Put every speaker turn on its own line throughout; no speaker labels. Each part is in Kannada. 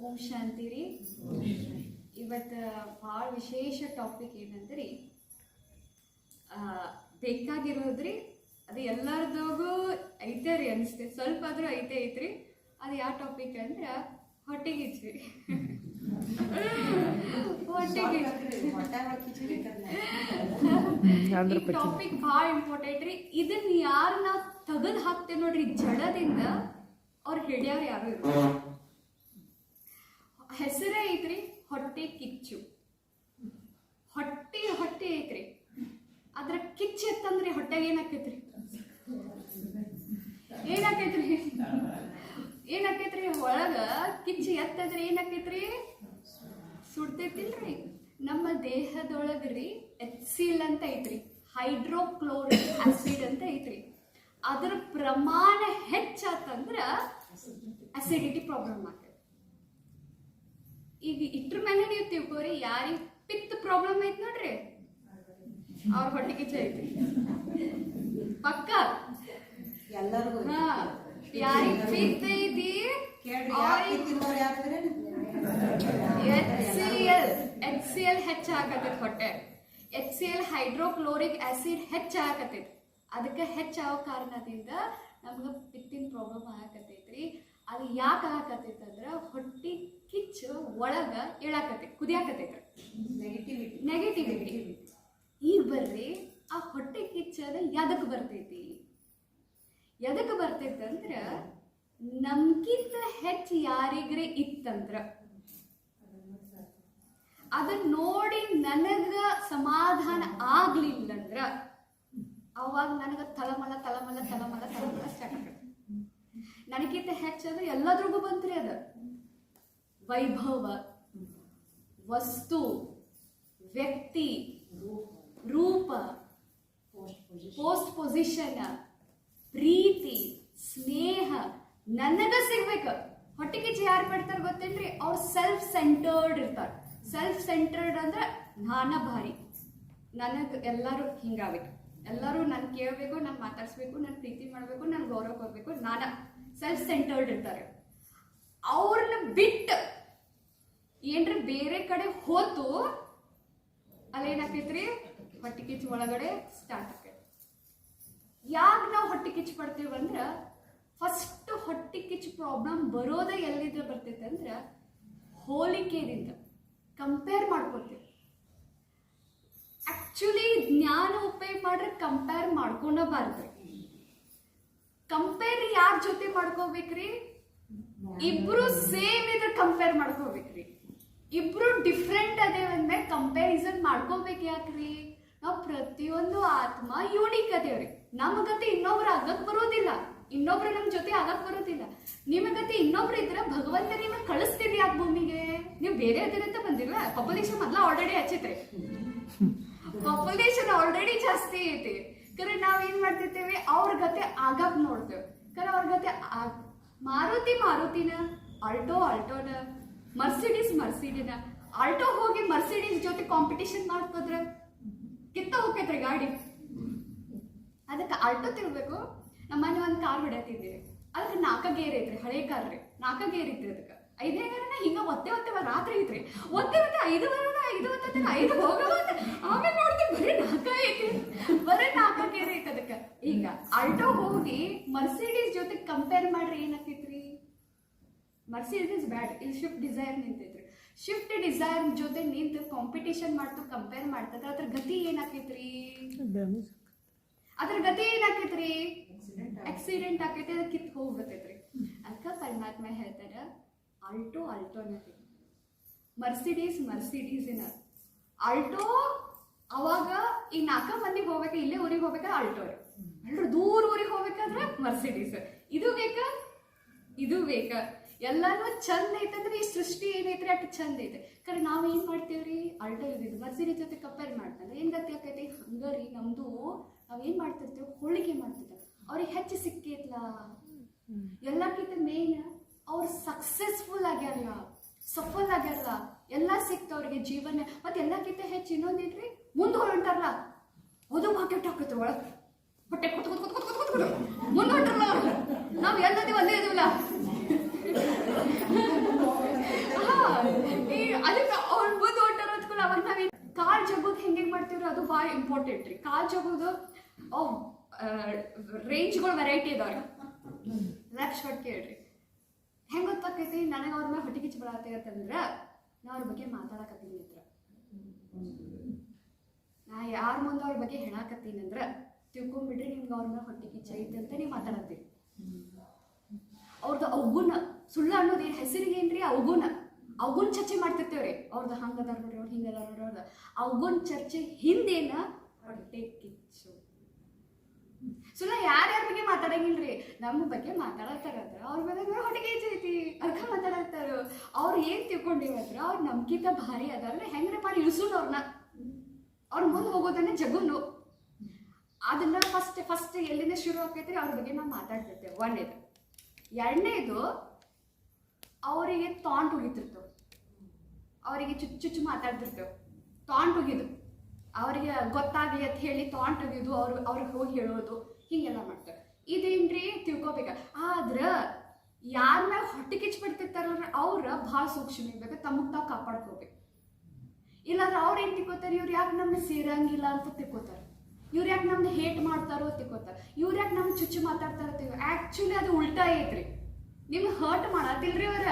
ಓಂ ಶಾಂತಿ ರೀ. ಇವತ್ತು ಭಾಳ ವಿಶೇಷ ಟಾಪಿಕ್ ಏನಂದ್ರಿ, ಬೇಕಾಗಿರೋದ್ರಿ ಅದು ಎಲ್ಲರದಾಗೂ ಐತೆ ರೀ ಅನಿಸ್ತೈತೆ, ಸ್ವಲ್ಪ ಆದ್ರೂ ಐತ್ರಿ. ಅದು ಯಾವ ಟಾಪಿಕ್ ಅಂದ್ರೆ ಹೊಟ್ಟೆಗಿಚ್ರಿ. ಟಾಪಿಕ್ ಭಾಳ ಇಂಪಾರ್ಟೆಂಟ್ ರೀ. ಇದನ್ನ ಯಾರು ನಾವು ತೆಗೆದು ಹಾಕ್ತೇವೆ ನೋಡ್ರಿ ಜಡದಿಂದ, ಅವ್ರು ಹಿಡಿಯೋರು ಯಾರು ಇರ. ಹೆಸರೇ ಐತ್ರಿ ಹೊಟ್ಟೆ ಕಿಚ್ಚು. ಹೊಟ್ಟೆ ಐತ್ರಿ, ಅದ್ರ ಕಿಚ್ಚು ಎತ್ತಂದ್ರಿ ಹೊಟ್ಟೆಗೆ ಏನಾಕೈತ್ರಿ? ಏನಾಕೈತ್ರಿ ಒಳಗ ಕಿಚ್ಚು ಎತ್ತಂದ್ರೆ ಏನಾಕೈತ್ರಿ? ಸುಡ್ತೈತಿಲ್ರಿ. ನಮ್ಮ ದೇಹದೊಳಗ್ರಿ HCl ಅಂತ ಐತ್ರಿ, ಹೈಡ್ರೋಕ್ಲೋರಿಕ್ ಆಸಿಡ್ ಅಂತ ಐತ್ರಿ. ಅದ್ರ ಪ್ರಮಾಣ ಹೆಚ್ಚಾತಂದ್ರ ಅಸಿಡಿಟಿ ಪ್ರಾಬ್ಲಮ್ ಆಗ್ತದೆ. ಈಗ ಇಟ್ರ ಮೇಲೆ ನೀವು ತಿಳ್ಕೋರಿ, ಯಾರಿಗೆ ಪಿತ್ ಪ್ರಾಬ್ಲಮ್ ಐತಿ ನೋಡ್ರಿ, ಅವ್ರ ಹೊಟ್ಟೆ ಕಿಚ್ಚ ಐತಿ ಪಕ್ಕ.
ಎಲ್ಲರಿಗೂ
ಯಾರಿಗೆ ಪಿತ್ ಐತಿ HCl ಹೆಚ್ಚಾಗತೈತಿ. ಹೊಟ್ಟೆ HCl ಹೈಡ್ರೋಕ್ಲೋರಿಕ್ ಆಸಿಡ್ ಹೆಚ್ಚಾಗತೈತಿ. ಅದಕ್ಕೆ ಹೆಚ್ಚಾಗೋ ಕಾರಣದಿಂದ ನಮ್ಗೆ ಪಿತ್ತಿನ ಪ್ರಾಬ್ಲಮ್ ಆಗಕತೈತ್ರಿ. ಅದು ಯಾಕೆ ಆಗಕತೈತಿ ಅಂದ್ರೆ ಹೊಟ್ಟೆ ಕಿಚ್ಚು ಒಳಗ ಇಳಾಕತೈತಿ, ಕುದಿಯಾಕತೈತ್ರಿ, ನೆಗೆಟಿವಿಟಿ. ಈಗ ಬರ್ರಿ, ಆ ಹೊಟ್ಟೆ ಕಿಚ್ಚದ ಎದಕ್ಕೆ ಬರ್ತೈತಿ ಅಂದ್ರ, ನಮ್ಗಿಂತ ಹೆಚ್ಚು ಯಾರಿಗ್ರೆ ಇತ್ತಂದ್ರ ಅದನ್ನ ನೋಡಿ ನನಗ ಸಮಾಧಾನ ಆಗ್ಲಿಲ್ಲಂದ್ರ ಅವಾಗ ನನಗ ತಳಮಳ ಸ್ಟಾರ್ಟ್ ಆಗತ್ತೆ. ನನಗಿಂತ ಹೆಚ್ಚಂದ್ರೆ ಎಲ್ಲದ್ರಿಗೂ ಬಂತ್ರಿ. ಅದ ವೈಭವ, ವಸ್ತು, ವ್ಯಕ್ತಿ, ರೂಪ, ಪೋಸ್ಟ್ ಪೊಸಿಷನ್, ಪ್ರೀತಿ, ಸ್ನೇಹ ನನಗ ಸಿಗ್ಬೇಕ. ಹೊಟ್ಟೆ ಕಿಚ್ಚು ಯಾರು ಪಡ್ತಾರ ಗೊತ್ತೇನ್ರಿ? ಅವ್ರು ಸೆಲ್ಫ್ ಸೆಂಟರ್ಡ್ ಇರ್ತಾರ. ಸೆಲ್ಫ್ ಸೆಂಟರ್ಡ್ ಅಂದ್ರೆ ನಾನ ಭಾರಿ, ನನಗ್ ಎಲ್ಲರೂ ಹಿಂಗಾಗಬೇಕು, ಎಲ್ಲರೂ ನನ್ ಕೇಳಬೇಕು, ನನ್ ಮಾತಾಡ್ಸ್ಬೇಕು, ನನ್ ಪ್ರೀತಿ ಮಾಡ್ಬೇಕು, ನನ್ ಗೌರವ ಕೊಡ್ಬೇಕು, ನಾನ ಸೆಲ್ಫ್ ಸೆಂಟರ್ಡ್ ಇರ್ತಾರೆ. ಅವ್ರನ್ನ ಬಿಟ್ಟು ಏನ್ರ ಬೇರೆ ಕಡೆ ಹೋತು ಅಲ್ಲೇನಾಕೈತ್ರಿ? ಹೊಟ್ಟೆ ಕಿಚ್ಚು ಒಳಗಡೆ ಸ್ಟಾರ್ಟ್ ಆಕೈತಿ. ಯಾಕೆ ನಾವು ಹೊಟ್ಟೆ ಕಿಚ್ಚು ಪಡ್ತೇವೆ ಅಂದ್ರ, ಫಸ್ಟ್ ಹೊಟ್ಟೆ ಕಿಚ್ಚು ಪ್ರಾಬ್ಲಮ್ ಬರೋದ ಎಲ್ಲಿಂದ ಬರ್ತೈತೆ ಅಂದ್ರ ಹೋಲಿಕೆಯಿಂದ. ಕಂಪೇರ್ ಮಾಡ್ಕೊತೀವಿ. ಆಕ್ಚುಲಿ ಜ್ಞಾನ ಉಪಯೋಗ ಮಾಡ್ರೆ ಕಂಪೇರ್ ಮಾಡ್ಕೊಂಡಬಾರ್ದ್ರಿ. ಕಂಪೇರ್ ಯಾರ ಜೊತೆ ಮಾಡ್ಕೋಬೇಕ್ರಿ? ಇಬ್ರು ಸೇಮ್ ಇದ್ರೆ ಕಂಪೇರ್ ಮಾಡ್ಕೋಬೇಕ್ರಿ. ಇಬ್ರು ಡಿಫ್ರೆಂಟ್ ಅದೇವಂದ್ರೆ ಕಂಪ್ಯಾರಿಸನ್ ಮಾಡ್ಕೋಬೇಕು. ಯಾಕ್ರಿ? ನಾವು ಪ್ರತಿಯೊಂದು ಆತ್ಮ ಯೂನಿಕ್ ಅದೇವ್ರಿ. ನಮಗತೆ ಇನ್ನೊಬ್ರು ಆಗಕ್ ಬರೋದಿಲ್ಲ, ಇನ್ನೊಬ್ರು ನಮ್ ಜೊತೆ ಆಗಕ್ ಬರೋದಿಲ್ಲ. ನಿಮಗತೆ ಇನ್ನೊಬ್ರು ಇದ್ರೆ ಭಗವಂತ ನಿಮಗೆ ಕಳಿಸ್ತಿದ್ರಿ ಯಾಕೆ ಭೂಮಿಗೆ? ನೀವು ಬೇರೆ ಅದಿರಂತ ಬಂದಿಲ್ಲ. ಪಾಪ್ಯುಲೇಷನ್ ಮೊದ್ಲ ಆಲ್ರೆಡಿ ಹೆಚ್ಚೈತ್ರಿ, ಪಾಪ್ಯುಲೇಷನ್ ಆಲ್ರೆಡಿ ಜಾಸ್ತಿ ಐತಿ. ಕರೆ ನಾವ್ ಏನ್ ಮಾಡ್ತಿರ್ತೇವೆ? ಅವ್ರ ಗತೆ ಆಗಕ್ ನೋಡ್ತೇವೆ. ಕರೆ ಅವ್ರ ಗತೆ ಮಾರುತಿನ, ಆಲ್ಟೋನ, ಮರ್ಸಿಡಿನ. ಆಲ್ಟೋ ಹೋಗಿ ಮರ್ಸಿಡೀಸ್ ಜೊತೆ ಕಾಂಪಿಟೇಷನ್ ಮಾಡ್ತದ್ರ ಕಿತ್ತ ಹೋಗ್ತೈತ್ರಿ ಗಾಡಿ. ಅದಕ್ಕೆ ಆಲ್ಟೋ ತಿರ್ಬೇಕು. ನಮ್ಮ ಮನೆ ಒಂದು ಕಾರ್ ಹೊಡ್ಯಾತಿದ್ವಿ, ಅದಕ್ಕೆ 4 ಗೇರ್ ಐತ್ರಿ, ಹಳೆ ಕಾರ್ ರೀ. 4 ಗೇರ್ ಇತ್ರಿ. ಅದಕ್ಕೆ 5ನೇ ಗೇರನ ಹಿಂಗ ಒತ್ತೆ ರಾತ್ರಿ ಐತ್ರಿ. ಒತ್ತೆ 5 ಹೋಗವ. ಆಮೇಲೆ ನೋಡ್ತೀವಿ ಬರೀ 4 ಐತಿ, ಬರೀ 4 ಗೇರ್ ಐತಿ ಅದಕ್ಕೆ. ಈಗ ಆಲ್ಟೋ ಹೋಗಿ ಮರ್ಸಿಡೀಸ್ ಜೊತೆ ಕಂಪೇರ್ ಮಾಡ್ರಿ ಏನಾಕೈತ್ರಿ? ಮರ್ಸಿಡೀಸ್ ಬ್ಯಾಡ್, ಇಲ್ಲಿ ಶಿಫ್ಟ್ ಡಿಸೈರ್ ನಿಂತೈತ್ರಿ. ಶಿಫ್ಟ್ ಡಿಸೈರ್ ಜೊತೆ ನಿಂತು ಕಾಂಪಿಟೇಷನ್ ಮಾಡ್ತು, ಕಂಪೇರ್ ಮಾಡ್ತದ. ಅದ್ರ ಗತಿ ಏನಾಕೈತ್ರಿ? ಆಕ್ಸಿಡೆಂಟ್ ಆಕೈತಿ, ಅದ ಕಿತ್ ಹೋಗ್ಬರ್ತೈತ್ರಿ. ಅದಕ್ಕೆ ಪರಮಾತ್ಮ ಹೇಳ್ತಾರ, ಆಲ್ಟೋನ ಮರ್ಸಿಡೀಸಿನ. ಆಲ್ಟೋ ಅವಾಗ ಈಗ 4 ಮಂದಿಗೆ ಹೋಗ್ಬೇಕ, ಇಲ್ಲೇ ಊರಿಗೆ ಹೋಗ್ಬೇಕ ಆಲ್ಟೋ ರೀ. ಎಲ್ಲರೂ ದೂರ ಊರಿಗೆ ಹೋಗ್ಬೇಕಾದ್ರೆ ಮರ್ಸಿಡೀಸ್. ಇದು ಬೇಕ. ಎಲ್ಲಾನು ಚಂದ ಐತಂದ್ರೆ ಈ ಸೃಷ್ಟಿ ಏನೈತ್ರಿ ಅಷ್ಟು ಚಂದ ಐತೆ. ಕರೆ ನಾವ್ ಏನ್ ಮಾಡ್ತೇವ್ರಿ? ಆಲ್ಟೋ ಇದ್ದಿದ್ದು ಮರ್ಸಿಡೀಸ್ ಜೊತೆ ಕಂಪೇರ್ ಮಾಡ್ತಾರೆ. ಏನ್ ಗತಿ ಆಕೈತಿ? ಹಂಗರಿ ನಮ್ದು ನಾವ್ ಏನ್ ಮಾಡ್ತಿರ್ತೇವೆ? ಹೋಳಿಕೆ ಮಾಡ್ತಿರ್ತೇವೆ. ಅವ್ರಿಗೆ ಹೆಚ್ಚು ಸಿಕ್ಕೈತ್ಲ. ಎಲ್ಲಕ್ಕಿಂತ ಮೇನ್ ಅವ್ರು ಸಕ್ಸಸ್ಫುಲ್ ಆಗ್ಯಾರಲ್ಲ, ಸಫಲ್ ಆಗ್ಯಾರಲ್ಲ, ಎಲ್ಲಾ ಸಿಕ್ತವ್ರಿಗೆ ಜೀವನ. ಮತ್ತೆ ಎಲ್ಲಕ್ಕಿಂತ ಹೆಚ್ಚು ಇನ್ನೊಂದೇನ್ರಿ? ಮುಂದೆ ಹೊರಟಾರಲ್ಲ, ಅದು ಮಾರ್ಕೆಟ್ ಹಾಕೈತ್ರಿ ಒಳಗೆ. ಹೊಟ್ಟೆ ಮುಂದೆ ಹೊಂಟ್ರಲ್ಲ ಅವ್ರು. ನಾವ್ ಎಲ್ಲದೀವಿ ಅಲ್ಲೇ ಇದೀವಲ್ಲ. ಇಂಪಾರ್ಟೆಂಟ್ ರೀ. ಕಾಲ್ ಜಗೋದು ಅವ್ ರೇಂಜ್ಗಳು ವೆರೈಟಿ ಇದಾವೆ. ಲಕ್ಷ ಹೊಟ್ಟು ಕೇಳ್ರಿ ಹೆಂಗೆ ಗೊತ್ತಾಕೈತಿ ನನಗೆ ಅವ್ರ ಮೇಲೆ ಹೊಟ್ಟೆ ಕಿಚ್ಚು ಬರತ್ತಂದ್ರೆ ನಾ ಅವ್ರ ಬಗ್ಗೆ ಮಾತಾಡಕತ್ತೀನಿ ಹತ್ರ, ನಾ ಯಾರ ಮುಂದೆ ಅವ್ರ ಬಗ್ಗೆ ಹೇಳಾಕತ್ತೀನಿ ಅಂದ್ರೆ ತಿಳ್ಕೊಂಬಿಡ್ರಿ ನಿಮ್ಗೆ ಅವ್ರ ಮೇಲೆ ಹೊಟ್ಟೆ ಕಿಚ್ಚು ಐತೆ ಅಂತ ನೀವು ಮಾತಾಡತ್ತೀರಿ. ಅವ್ರದ್ದು ಅವಗುಣ ಸುಳ್ಳು ಅನ್ನೋದು ಏನು ಹೆಸರಿಗೆ ಏನ್ರಿ ಅವಗುಣ ಚರ್ಚೆ ಮಾಡ್ತಿರ್ತೇವ್ರಿ. ಅವ್ರದ್ದು ಹಂಗದಾರ ನೋಡ್ರಿ, ಅವ್ರು ಹಿಂಗದಾರ ನೋಡ್ರಿ, ಅವ್ರದ್ದು ಅವಗುಣ ಚರ್ಚೆ ಹಿಂದೇನ ಹೊಟ್ಟೆ ಕಿಚ್ಚು. ಸುಳ್ಳ ಯಾರ್ಯಾರ ಬಗ್ಗೆ ಮಾತಾಡಂಗಿಲ್ರಿ, ನಮ್ಮ ಬಗ್ಗೆ ಮಾತಾಡತ್ತಾರಂದ್ರ ಅವ್ರ ಬಗ್ಗೆ ಹೊಟ್ಟೆ ಕಿಚ್ಚು ಐತಿ ಅದಕ್ಕೆ ಮಾತಾಡತ್ತಾರ. ಅವ್ರು ಏನು ತಿಳ್ಕೊಂಡಿವತ್ರ ಅವ್ರು ನಮ್ಗಿಂತ ಭಾರಿ ಅದಾರ, ಹೆಂಗ್ರೆ ಭಾರಿ ಇಳಿಸೋದು ಅವ್ರನ್ನ, ಅವ್ರ ಮುಂದೆ ಹೋಗೋದನ್ನ ಜಗುನು. ಅದನ್ನ ಫಸ್ಟ್ ಎಲ್ಲಿಂದ ಶುರು ಆಕೈತ್ರಿ ಅವ್ರ ಬಗ್ಗೆ ನಾವು ಮಾತಾಡ್ತಿರ್ತೇವೆ. ಒಂದೇದು. ಎರಡನೇದು ಅವರಿಗೆ ತಾಂಟ್ ಹೋಗಿತಿರ್ತೇವೆ, ಅವರಿಗೆ ಚುಚ್ಚು ಮಾತಾಡ್ತಿರ್ತೇವೆ. ತಾಂಟ್ ಹೋಗಿದ್ದು ಅವರಿಗೆ ಗೊತ್ತಾಗಲಿ ಅಂತ ಹೇಳಿ ತಾಂಟ್ ಹೋಗಿದ್ದು ಅವ್ರಿಗೆ ಹೋಗಿ ಹೇಳೋದು ಹೀಗೆಲ್ಲ ಮಾಡ್ತಾರೆ. ಇದೇನ್ರಿ ತಿಳ್ಕೊಬೇಕ. ಆದ್ರೆ ಯಾರ ಮ್ಯಾಗ ಹೊಟ್ಟೆ ಕಿಚ್ಚು ಬಿಡ್ತಿರ್ತಾರಲ್ಲ ಅವ್ರ ಭಾಳ ಸೂಕ್ಷ್ಮ ಇರ್ಬೇಕು, ತಮಗೆ ತಾವು ಕಾಪಾಡ್ಕೋಬೇಕು. ಇಲ್ಲಾಂದ್ರೆ ಅವ್ರು ಏನು ತಿಳ್ಕೊತಾರೆ, ಇವ್ರು ಯಾಕೆ ನಮ್ಗೆ ಸೇರಂಗಿಲ್ಲ ಅಂತ ತಿಳ್ಕೊತಾರೆ, ಇವ್ರು ಯಾಕೆ ನಮ್ದು ಹೇಟ್ ಮಾಡ್ತಾರೋ ತಿಳ್ಕೊತಾರೆ, ಇವ್ರು ಯಾಕೆ ನಮ್ಗೆ ಚುಚ್ಚು ಮಾತಾಡ್ತಾರೋ ತಿಳ್ಕೊ. ಆ್ಯಕ್ಚುಲಿ ಅದು ಉಲ್ಟಾ ಐತ್ರಿ. ನಿಮ್ಗೆ ಹರ್ಟ್ ಮಾಡತ್ತಿಲ್ರಿ ಅವ್ರ,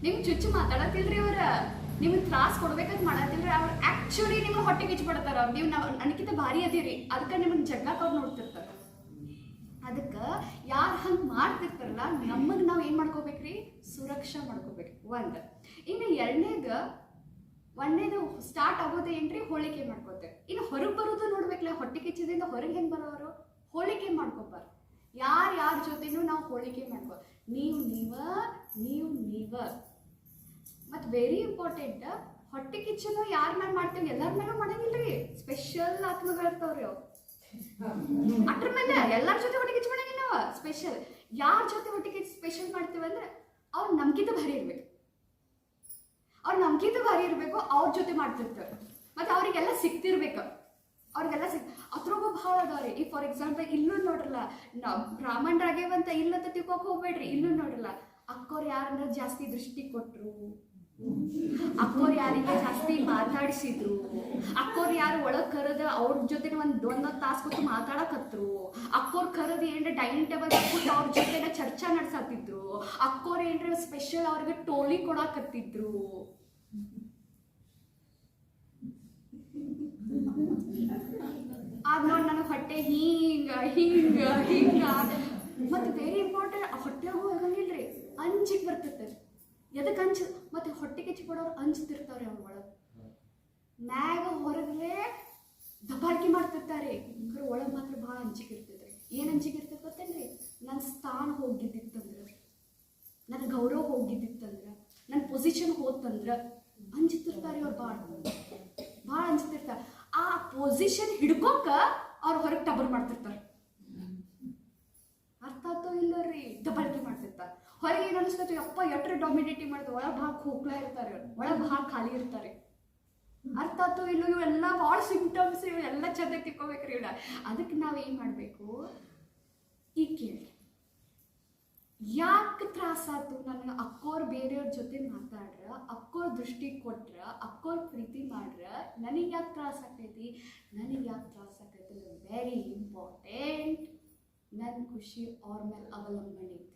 ನಿಮ್ಗೆ ಚುಚ್ಚು ಮಾತಾಡತ್ತಿಲ್ರಿ ಅವ್ರ, ನಿಮ್ಗೆ ತ್ರಾಸ ಕೊಡ್ಬೇಕಂತ ಮಾಡತ್ತಿಲ್ರಿ ಅವ್ರು. ಆ್ಯಕ್ಚುಲಿ ನಿಮ್ಗೆ ಹೊಟ್ಟೆ ಕಿಚ್ಚು ಪಡ್ತಾರ ಅವ್ರು. ನೀವು ನನಗಿಂತ ಭಾರಿ ಅದೀರಿ, ಅದಕ್ಕೆ ನಿಮ್ಮನ್ನ ಜಗ್ಗಕ್ಕೆ ಅವ್ರು ನೋಡ್ತಿರ್ತಾರೆ. ಅದಕ್ಕೆ ಯಾರು ಹಂಗೆ ಮಾಡ್ತಿರ್ತಾರಲ್ಲ ನಮಗೆ ನಾವು ಏನು ಮಾಡ್ಕೋಬೇಕ್ರಿ, ಸುರಕ್ಷಾ ಮಾಡ್ಕೋಬೇಕು ಒಂದು. ಇನ್ನು ಒಂದೇದು ಸ್ಟಾರ್ಟ್ ಆಗೋದು ಏನ್ರಿ, ಹೋಳಿಕೆ ಮಾಡ್ಕೋತೇವೆ. ಇನ್ನು ಹೊರಗೆ ಬರೋದು ನೋಡ್ಬೇಕಲ್ಲ, ಹೊಟ್ಟೆ ಕಿಚ್ಚದಿಂದ ಹೊರಗೆ ಹೆಂಗೆ ಬರೋರು, ಹೋಳಿಕೆ ಮಾಡ್ಕೋಬಾರ್ದು. ಯಾರ ಜೊತೆನೂ ನಾವು ಹೋಳಿಕೆ ಮಾಡ್ಕೋ, ನೀವು ಮತ್ತು ವೆರಿ ಇಂಪಾರ್ಟೆಂಟ್, ಹೊಟ್ಟೆ ಕಿಚ್ಚನ್ನು ಯಾರ ಮೇಲೆ ಮಾಡ್ತೇವೆ ಎಲ್ಲರ ಮೇಲೂ ಮಾಡಂಗಿಲ್ರಿ. ಸ್ಪೆಷಲ್ ಆತ್ಮಗಳು ಇರ್ತಾವ್ರಿ ಅವು, ಅದ್ರ ಮೇಲೆ ಎಲ್ಲರ ಜೊತೆ ಹೊಟ್ಟೆ ಕಿಚ್ಚು ಮಾಡಂಗಿಲ್ಲ ನಾವು. ಸ್ಪೆಷಲ್ ಯಾರ ಜೊತೆ ಹೊಟ್ಟೆ ಕಿಚ್ಚು ಸ್ಪೆಷಲ್ ಮಾಡ್ತೀವಿ ಅಂದ್ರೆ ಅವ್ರು ನಮ್ಗಿಂತ ಭಾರಿ ಇರ್ಬೇಕು, ಅವ್ರ ಜೊತೆ ಮಾಡ್ತಿರ್ತಾರೆ. ಮತ್ತು ಅವರಿಗೆಲ್ಲ ಸಿಕ್ತಿರ್ಬೇಕು, ಅದ್ರಾಗೂ ಭಾಳ ಅದಾವ್ರಿ. ಈ ಫಾರ್ ಎಕ್ಸಾಂಪಲ್ ಇಲ್ಲೂ ನೋಡ್ರಲ್ಲ, ಬ್ರಾಹ್ಮಣರಾಗ್ಯವಂತ ಇಲ್ಲಂತ ತಿಳ್ಕೊಕ್ ಹೋಗ್ಬೇಡ್ರಿ. ಇಲ್ಲೂ ನೋಡ್ರಲ್ಲ, ಅಕ್ಕೋರು ಯಾರನ್ನ ಜಾಸ್ತಿ ದೃಷ್ಟಿ ಕೊಟ್ರು, ಅಕ್ಕೋರು ಯಾರಿಗೆ ಜಾಸ್ತಿ ಮಾತಾಡಿಸಿದ್ರು, ಅಕ್ಕೋರು ಯಾರು ಒಳಗೆ ಕರೆದ ಅವ್ರ ಜೊತೆ ಒಂದೊಂದು ತಾಸು ಕೂತು ಮಾತಾಡಕತ್ರು, ಅಕ್ಕೋರ್ ಕರೆದು ಏನ್ರ ಡೈನಿಂಗ್ ಟೇಬಲ್ ಹಾಕ್ಬಿಟ್ಟು ಅವ್ರ ಜೊತೆ ಚರ್ಚಾ ನಡ್ಸತ್ತಿದ್ರು, ಅಕ್ಕೋರು ಏನ್ರ ಸ್ಪೆಷಲ್ ಅವ್ರಿಗೆ ಟೋಲಿ ಕೊಡಾಕತ್ತಿದ್ರು. ಆಗ ನೋಡಿ ನನಗೆ ಹೊಟ್ಟೆ ಹಿಂಗ ಮತ್ತು ವೆರಿ ಇಂಪಾರ್ಟೆಂಟ್, ಹೊಟ್ಟೆಗೂ ಹೋಗಂಗಿಲ್ರಿ, ಅಂಜಿಗೆ ಬರ್ತಿರ್ತದೆ. ಎದಕ್ಕೆ ಮತ್ತು ಹೊಟ್ಟೆ ಕಿಚ್ಚು ಕೊಡೋರು ಅಂಜ್ತಿರ್ತಾವ್ರಿ ಅವ್ರ ಒಳಗೆ. ಮ್ಯಾಗ ಹೊರಗಡೆ ದಬ್ಬಾಳಿಕೆ ಮಾಡ್ತಿರ್ತಾರೆ, ಒಳಗೆ ಮಾತ್ರ ಭಾಳ ಅಂಜಿಕೆ ಇರ್ತೈತ್ರಿ. ಏನು ಅಂಜಿಕೆ ಇರ್ತೈತೆ ಗೊತ್ತೇನ್ರಿ, ನನ್ನ ಸ್ಥಾನ ಹೋಗಿದ್ದಿತ್ತಂದ್ರೆ, ನನ್ನ ಗೌರವ ಹೋಗಿದ್ದಿತ್ತಂದ್ರೆ, ನನ್ನ ಪೊಸಿಷನ್ ಹೋತಂದ್ರೆ ಅಂಜಿತಿರ್ತಾರೆ ಅವ್ರು. ಭಾಳ ಅಂಜಿತಿರ್ತಾರೆ. ಆ ಪೊಸಿಷನ್ ಹಿಡ್ಕೋಕ ಅವ್ರು ಹೊರಗೆ ಟಬರ್ ಮಾಡ್ತಿರ್ತಾರೆ. ಅರ್ಥ ಆತೋ ಇಲ್ಲ ರೀ, ದಬ್ಬಾಳಿಕೆ ಮಾಡ್ತಿರ್ತಾರೆ. ಹೊರಗೆ ಏನು ಅನಿಸ್ತೈತಿ, ಅಪ್ಪ ಎಟ್ರೆ ಡಾಮಿನೇಟಿವ್ ಮಾಡ್ತಾರೆ, ಒಳಗೆ ಭಾಳ ಹೋಗ್ಲಾ ಇರ್ತಾರೆ, ಒಳಗೆ ಭಾಳ ಖಾಲಿ ಇರ್ತಾರೆ. ಅರ್ಥ ಆತೋ ಇಲ್ಲೋ, ಇವೆಲ್ಲ ಭಾಳ ಸಿಂಪ್ಟಮ್ಸ್, ಇವೆಲ್ಲ ಚಂದ ತಿಳ್ಕೊಬೇಕ್ರಿ ಇವನ್ನ. ಅದಕ್ಕೆ ನಾವು ಏನು ಮಾಡಬೇಕು, ಈಗ ಕೇಳಿ, ಯಾಕೆ ತ್ರಾಸಾತು ನನಗೆ, ಅಕ್ಕೋರು ಬೇರೆಯವ್ರ ಜೊತೆ ಮಾತಾಡ್ರ, ಅಕ್ಕೋರ್ ದೃಷ್ಟಿ ಕೊಟ್ರ, ಅಕ್ಕೋರ್ ಪ್ರೀತಿ ಮಾಡ್ರ, ನನಗೆ ಯಾಕೆ ತ್ರಾಸ ಆಗ್ತೈತಿ, ವೆರಿ ಇಂಪಾರ್ಟೆಂಟ್, ನನ್ನ ಖುಷಿ ಅವ್ರ ಮೇಲೆ ಅವಲಂಬನೆ ಐತಿ.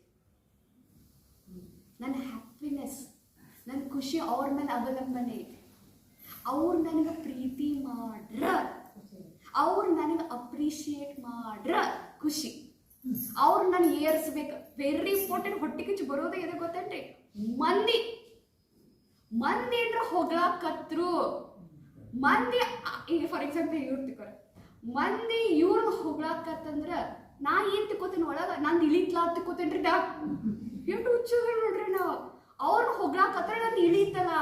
ನನ್ನ ಹ್ಯಾಪಿನೆಸ್, ನನ್ನ ಖುಷಿ ಅವ್ರ ಮೇಲೆ ಅವಲಂಬನೆ ಐತಿ. ಅವ್ರು ನನಗೆ ಪ್ರೀತಿ ಮಾಡ್ರ, ಅವ್ರು ನನಗೆ ಅಪ್ರಿಷಿಯೇಟ್ ಮಾಡ್ರ ಖುಷಿ, ಅವ್ರು ನಾನು ಏರ್ಸ್ಬೇಕು. Very important. ಹೊಟ್ಟೆ ಕಿಚ್ಚು ಬರೋದೇ ಎದೆ ಗೊತ್ತೇನ್ರಿ, ಮಂದಿ ಏನ್ರ ಹೋಗ್ಲಾಕತ್ರು, ಮಂದಿ ಈಗ ಫಾರ್ ಎಕ್ಸಾಂಪಲ್ ಇವ್ರು ತಿಳ್ಕೊರ, ಮಂದಿ ಇವ್ರನ್ನ ಹೋಗ್ಲಾಕತ್ತಂದ್ರ ನಾ ಏನು ತಿಳ್ಕೊತೀನಿ ಒಳಗೆ, ನಾನು ಇಳಿತ್ಲಾ ತಿಳ್ಕೊತೇನ್ರಿ. ಎಷ್ಟು ಹುಚ್ಚರು ನೋಡ್ರಿ ನಾವು. ಅವ್ರನ್ನ ಹೋಗ್ಲಾಕತ್ರ ನಾನು ಇಳಿತಲ್ಲ,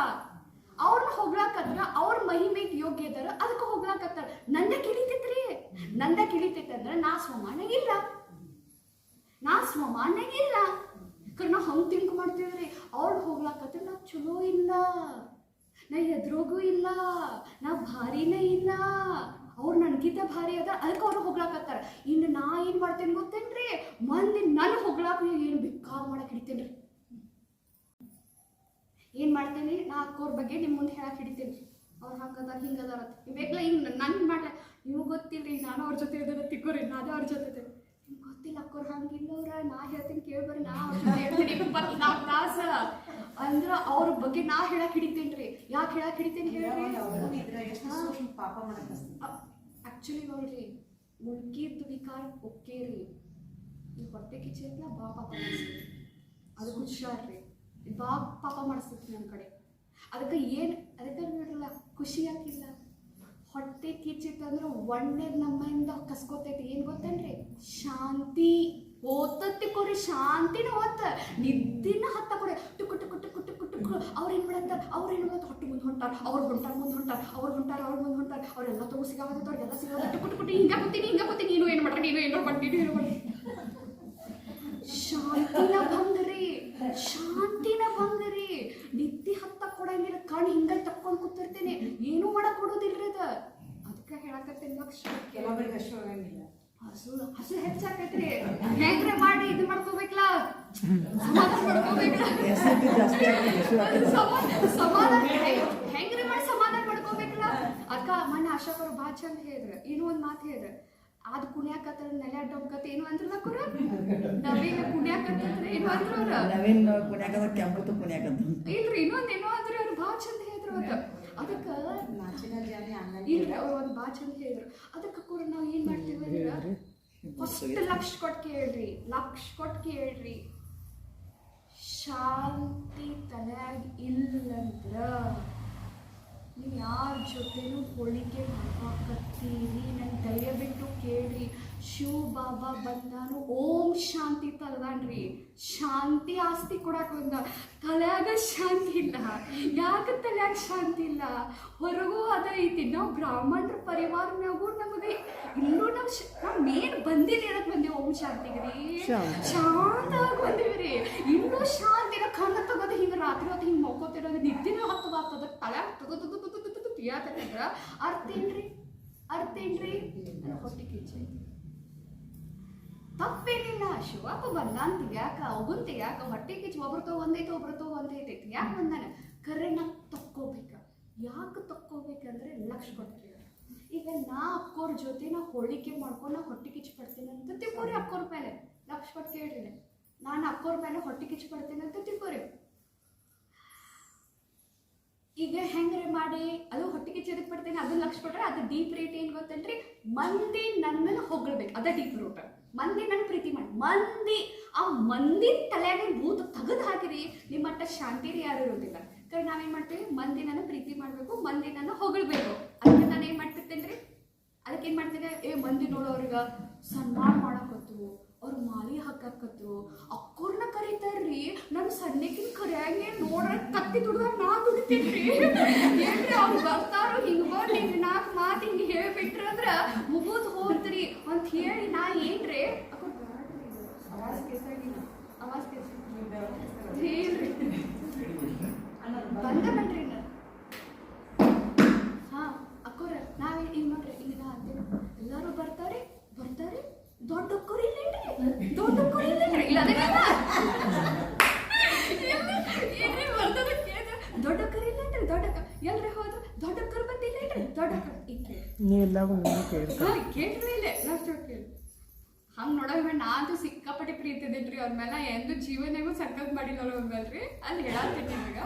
ಅವ್ರನ್ನ ಹೋಗ್ಲಾಕತ್ರ ಅವ್ರ ಮಹಿಮೆಗೆ ಯೋಗ್ಯ ಇದಾರ, ಅದಕ್ಕೆ ಹೋಗ್ಲಾಕತ್ತಾರ. ನಂದಕ್ಕೆ ಇಳಿತೈತಂದ್ರೆ ನಾ ಸ್ವಮಾನಾಗಿಲ್ಲ. ನಾವು ಹಂಗೆ ತಿಂಕ್ ಮಾಡ್ತೀವ್ರಿ. ಅವ್ರು ಹೋಗ್ಲಾಕತ್ರ ನಾ ಚಲೋ ಇಲ್ಲ, ನಾ ಎದ್ರೋಗೂ ಇಲ್ಲ, ನಾ ಭಾರಿನೇ ಇಲ್ಲ, ಅವ್ರು ನನಗಿಂತ ಭಾರಿ ಅದ, ಅದಕ್ಕೆ ಅವ್ರು ಹೋಗ್ಲಾಕತ್ತಾರ. ಇನ್ನು ನಾ ಏನು ಮಾಡ್ತೇನೆ ಗೊತ್ತೇನ್ರಿ, ಮಂದಿ ನನ್ನ ಹೋಗ್ಲಾಕ ಏನು ಬೇಕಾಗ ಮಾಡಕ್ಕೆ ಹಿಡಿತೇನೆ ರೀ. ಏನು ಮಾಡ್ತೇನೆ, ನಾ ಅಕ್ಕೋರ್ ಬಗ್ಗೆ ನಿಮ್ಮ ಮುಂದೆ ಹೇಳಕ್ಕೆ ಹಿಡಿತೇನೆ ರೀ. ಅವ್ರು ಹಂಗದಾರ ಹಿಂಗದಾರ ಬೇಕಲ್ಲ ಹಿಂಗೆ ನನ್ನ ಮಾಡ ನಿಮ್ಗೆ ಗೊತ್ತಿಲ್ಲ ಈಗ ನಾನು ಅವ್ರ ಜೊತೆ ಇರೋದ ತಿಕ್ಕೋರಿ ನಾನೇ ಅವ್ರ ಜೊತೆ ಇದ್ದೆ ನಿಮ್ಗೆ ಗೊತ್ತಿಲ್ಲ ಅಕ್ಕೋರು ಹಂಗಿಲ್ಲವ್ರ ನಾ ಹೇಳ್ತೀನಿ ಕೇಳ್ಬರ್ರಿ ನಾ ಅವ್ರ ಜೊತೆ ಹೇಳ್ತೀನಿ 24 ತಾಸು ಅಂದ್ರೆ ಅವ್ರ ಬಗ್ಗೆ ನಾ ಹೇಳಕ್ ಹಿಡಿತೀನಿ ರೀ ಯಾಕೆ ಹೇಳಕ್ ಹಿಡಿತೀನಿ ಹೇಳ್ರಿ
ಪಾಪ ಮಾಡಕ್
ಆ್ಯಕ್ಚುಲಿ ನೋಡ್ರಿ ಮುಳ್ಗಿದ್ದು ವಿಕಾರ ಓಕೆ ರೀ ಈ ಹೊಟ್ಟೆ ಕಿಚ್ಚೈತ್ಲ ಬಾ ಪಾಪ ಮಾಡಿಸ್ತೀವಿ ಅದು ಹುಷಾರ್ರಿ ಬಾ ಪಾಪ ಮಾಡಿಸ್ತೈತಿ ನನ್ನ ಕಡೆ ಅದಕ್ಕೆ ನೋಡ್ರಲ್ಲ ಖುಷಿ ಆಗಿಲ್ಲ ಹೊಟ್ಟೆ ಕಿಚ್ಚಿತ್ತಂದ್ರೆ ಒಣ್ಣೆ ನಮ್ಮಿಂದ ಕಸ್ಕೋತೈತಿ ಏನು ಗೊತ್ತೇನ್ರಿ ಶಾಂತಿ ಓದತ್ತಿ ಕೊರಿ ಶಾಂತಿನ ಓದ್ತ ನಿದ್ದಿನ ಹತ್ತ ಕೊಡಿ ಟುಕು ಟುಕು ಟುಕು ಟುಕು ಟುಕು ಅವ್ರೇನು ಮಾಡತ್ತಾರ ಹೊಟ್ಟೆ ಮುಂದೆ ಹೊಂಟಾರ ಅವ್ರು ಹೊಂಟಾರ ಮುಂದೆ ಹೊಂಟಾರ ಅವ್ರು ಮುಂದೆ ಹೊಂಟಾರ ಅವರೆಲ್ಲ ತಗೋ ಸಿಗಾವತ್ತ ಅವ್ರಿಗೆಲ್ಲ ಸಿಗಾವತ್ತ ಟುಕು ಟುಕು ಹಿಂಗೆ ಕೂತೀನಿ ನೀನು ಏನು ಮಾಡ್ರಿ ನೀನು ಏನೋ ಮಾಡ್ತೀನಿ ಏನು ಮಾಡಿ ಶಾಂತಿನ ಭಂಗರಿ ನಿದ್ದೆ ಹತ್ತ ಕೊಡಂಗಿಲ್ಲ ಕಣ್ಣು ಹಿಂಗ ತಕ್ಕೊಂಡು ಕೂತಿರ್ತೇನೆ ಏನೂ ಮಾಡಕ್ ಕೊಡೋದಿಲ್ರಿ ಅದ ಅದಕ್ಕೆ ಹೇಳಕತ್ತೇನೆ ಲಕ್ಷ
ಕೆಲವೊಬ್ಬರಿಗೆ ಹಸು ಆಗಂಗಿಲ್ಲ
ಹಸು ಹೆಚ್ಚಾಕೈತ್ರಿ ಹೆಂಗ್ರೆ ಮಾಡಿ ಇದು ಮಾಡ್ಕೋಬೇಕಲ್ಲ ಸಮಾಧಾನ ಮಾಡ್ಕೋಬೇಕಲ್ಲ ಸಮಾಧಾನ ಹೆಂಗ್ರೆ ಮಾಡಿ ಸಮಾಧಾನ ಮಾಡ್ಕೋಬೇಕಲ್ಲ ಅಕ್ಕ ಮೊನ್ನೆ ಆಶಾಕರು ಭಾಳ ಚಂದ ಹೇಳಿದ್ರು ಏನೋ ಒಂದು ಮಾತು ಹೇಳಿದ್ರು ಅದು ಕುಣಿಯಾಕತ್ತಾರ ನೆಲೆ ಅಡ್ಡೊಂಕತ್ತೆ ಏನು ಅಂದ್ರಲ್ಲ ಕುರ ನವೀನ ಕುಣಿಯಾಕತ್ತಂದ್ರೆ ಏನು ಅಂದ್ರು ಅವ್ರ
ನವೀನ್ ಕುಣಿಯಾಕದ ಕೆಂಪತ್ತು ಕುಣಿಯಾಕದ
ಇಲ್ರಿ ಇನ್ನೊಂದೇನೋ ಅಂದ್ರೆ ಅವ್ರು ಭಾಳ ಚಂದ ಹೇಳಿದ್ರು ಅದಕ್ಕೆ ಇಲ್ರಿ ಅವ್ರು ಒಂದು ಭಾಳ ಚಂದ ಹೇಳಿದ್ರು ಅದಕ್ಕೆ ಕೂಡ ನಾವು ಏನು ಮಾಡ್ತೀವಿ ಅಂದ್ರೆ ಫಸ್ಟ್ ಲಕ್ಷ ಕೊಟ್ಟು ಕೇಳ್ರಿ ಶಾಂತಿ ತಲೆಯಾಗ ಇಲ್ಲಂದ್ರ ನೀವು ಯಾರ ಜೊತೆನೂ ಹೋಲಿಕೆ ಮಾಡ್ಕೊಕತ್ತೀರಿ ನನ್ನ ದಯವಿಟ್ಟು ಕೇಳ್ರಿ ಶಿವ ಬಾಬಾ ಬಂದಾನು ಓಂ ಶಾಂತಿ ತಲ್ದಾನ್ರಿ ಶಾಂತಿ ಆಸ್ತಿ ಕೊಡಕ್ಕೆ ಬಂದ ತಲೆಯಾಗ ಶಾಂತಿ ಇಲ್ಲ ಯಾಕೆ ತಲೆಯಾಗ ಶಾಂತಿ ಇಲ್ಲ ಹೊರಗೂ ಅದ ಐತಿ ನಾವು ಬ್ರಾಹ್ಮಣರ ಪರಿವಾರನಾಗೂ ನಮಗೆ ಇಲ್ಲೂ ನಾವು ಮೇನ್ ಬಂದಿದ್ದು ಹೇಳಕ್ ಬಂದೀವಿ ಓಂ ಶಾಂತಿಗೆ ರೀ ಶಾಂತವಾಗಿ ಬಂದೀವಿ ರೀ ಇನ್ನೂ ಶಾಂತಿನ ಕಣ್ಣು ತಗೋದು ಹಿಂಗೆ ರಾತ್ರಿ ಹೊತ್ತು ಹಿಂಗೆ ಮಕ್ಕೋತಿರೋದು ನಿದ್ದಿನ ಹತ್ತದ ತಲೆಯಾಗ ತಗೋ ಪಿಯಾತಂದ್ರ ಅರ್ಥ ಏನ್ರಿ ನನ್ನ ಹೊಟ್ಟೆ ಕಿಚ್ಚೈತಿ ತಪ್ಪೇನಿಲ್ಲ ಶಿವಪ್ಪ ಬಂದ ಅಂತ ಯಾಕ ಅವನ್ ಯಾಕ ಹೊಟ್ಟೆ ಕಿಚ್ಚು ಒಬ್ರು ಒಂದೈತಿ ಯಾಕೆ ಬಂದಾನ ಕರೆ ನಾ ತಕ್ಕೋಬೇಕ ಯಾಕೆ ತಕ್ಕೋಬೇಕಂದ್ರೆ ಲಕ್ಷ ಕೊಡ್ತೀವಿ ಈಗ ನಾ ಅಕ್ಕೋರ್ ಜೊತೆ ನಾ ಹೋಳಿಕೆ ಮಾಡ್ಕೊಂಡು ನಾ ಹೊಟ್ಟೆ ಕಿಚ್ಚು ಪಡ್ತೀನಿ ಅಂತ ತಿಳ್ಕೊರಿ ಅಕ್ಕೋರ್ ಮೇಲೆ ಲಕ್ಷ ಕೊಟ್ಟು ಕೇಳ್ರಿ ನಾನು ಅಕ್ಕೋರ್ ಮೇಲೆ ಹೊಟ್ಟೆ ಕಿಚ್ಚು ಪಡ್ತೀನಿ ಅಂತ ತಿಳ್ಕೊರಿ ಈಗ ಹೆಂಗ್ರೆ ಮಾಡಿ ಅದು ಹೊಟ್ಟೆ ಕಿಚ್ಚು ಎದಕ್ಕೆ ಪಡ್ತೀನಿ ಅದು ಲಕ್ಷ ಕೊಟ್ರೆ ಅದು ಡೀಪ್ ರೇಟ್ ಏನು ಗೊತ್ತಲ್ರಿ ಮಂದಿ ನನ್ನನ್ನು ಹೊಗಳ್ಬೇಕು ಅದ ಡೀಪ್ ರೂಟ್ ಮಂದಿ ನನ್ನ ಪ್ರೀತಿ ಮಾಡಿ ಮಂದಿ ತಲೆಯಾಗ ಭೂತ ತೆಗೆದು ಹಾಕಿರಿ ನಿಮ್ಮ ಮಟ್ಟ ಶಾಂತಿರಿ ಯಾರು ಇರೋದಿಲ್ಲ ಕರೆ ನಾವೇನು ಮಾಡ್ತೀವಿ ಮಂದಿ ನನ್ನ ಪ್ರೀತಿ ಮಾಡಬೇಕು ಮಂದಿ ನನ್ನ ಹೊಗಳ್ಬೇಕು ಅದಕ್ಕೆ ನಾನು ಏನು ಮಾಡ್ತಿರ್ತೇನೆ ರೀ ಅದಕ್ಕೆ ಏನು ಮಾಡ್ತೀನಿ ಮಂದಿ ನೋಡೋರಿಗೆ ಸನ್ಮಾನ ಮಾಡಕತ್ರು ಅವ್ರು ಮಾಲಿ ಹಾಕತ್ರು ಅಕ್ಕೋರ್ನ ಕರೀತಾರ್ರಿ ನನ್ನ ಸಣ್ಣಕಿನ ಕರೆಯಂಗೆ ನೋಡ್ರ ಕತ್ತಿ ದುಡ್ದಾಗ ನಾ ದುಡಿತೀನಿ ಏನ್ರಿ ಅವ್ರು ಬರ್ತಾರೋ ಹಿಂಗೆ ಬರ್ಲಿ 4 ಮಾತು ಹಿಂಗೆ ಹೇಳ್ಬಿಟ್ರಂದ್ರ ಮುಗಿದು ಹೋದ್ರಿ ಅಂತ ಹೇಳಿ ನಾ ಏನ್ರಿ ಆವಾಜ್ ಕೇಸಾಗಿಲ್ಲ ಹೇಳ್ರಿ ಬಂದ ಬನ್ರಿ ಹಾಂ ಅಕ್ಕೋರ ನಾವೇ ಈಗ ನೋಡ್ರಿ ಈಗ ನಾ ಅಂತೇಳಿ ಎಲ್ಲರೂ ಬರ್ತಾರೆ ದೊಡ್ಡ ಅಕ್ಕೋರು ಇಲ್ಲೇನ್ರಿ ಇಲ್ಲ ಅದೇ ಏನ್ರಿ ಬರ್ತದ ಕೇಳ ದೊಡ್ಡ ಅಕ್ಕರು ಇಲ್ಲೇನ್ರಿ ಎಲ್ರಿ ಹೋದ್ರು ದೊಡ್ಡ ಅಕ್ಕರು ಬಂದಿಲ್ಲೇನ್ರಿ ದೊಡ್ಡ ಅಕ್ಕರು ಕೇಳ್ರಿ ಇಲ್ಲೇ ಲಾಸ್ಟ್ ಕೇಳಿ ಹಂಗೆ ನೋಡೋಕೆ ನಾ ಅಂತೂ ಸಿಕ್ಕಾಪಟ್ಟೆ ಪ್ರೀತಿ ಇದ್ದೇನ್ರಿ ಅವ್ರ ಮೇಲೆ ಎಂದು ಜೀವನಾಗೂ ಸಕ್ಕತ್ ಮಾಡಿಲ್ಲ ಅವ್ರ ಮೇಲೆ ರೀ ಅಲ್ಲಿ ಹೇಳತ್ತೀನಿ ನಿಮಗೆ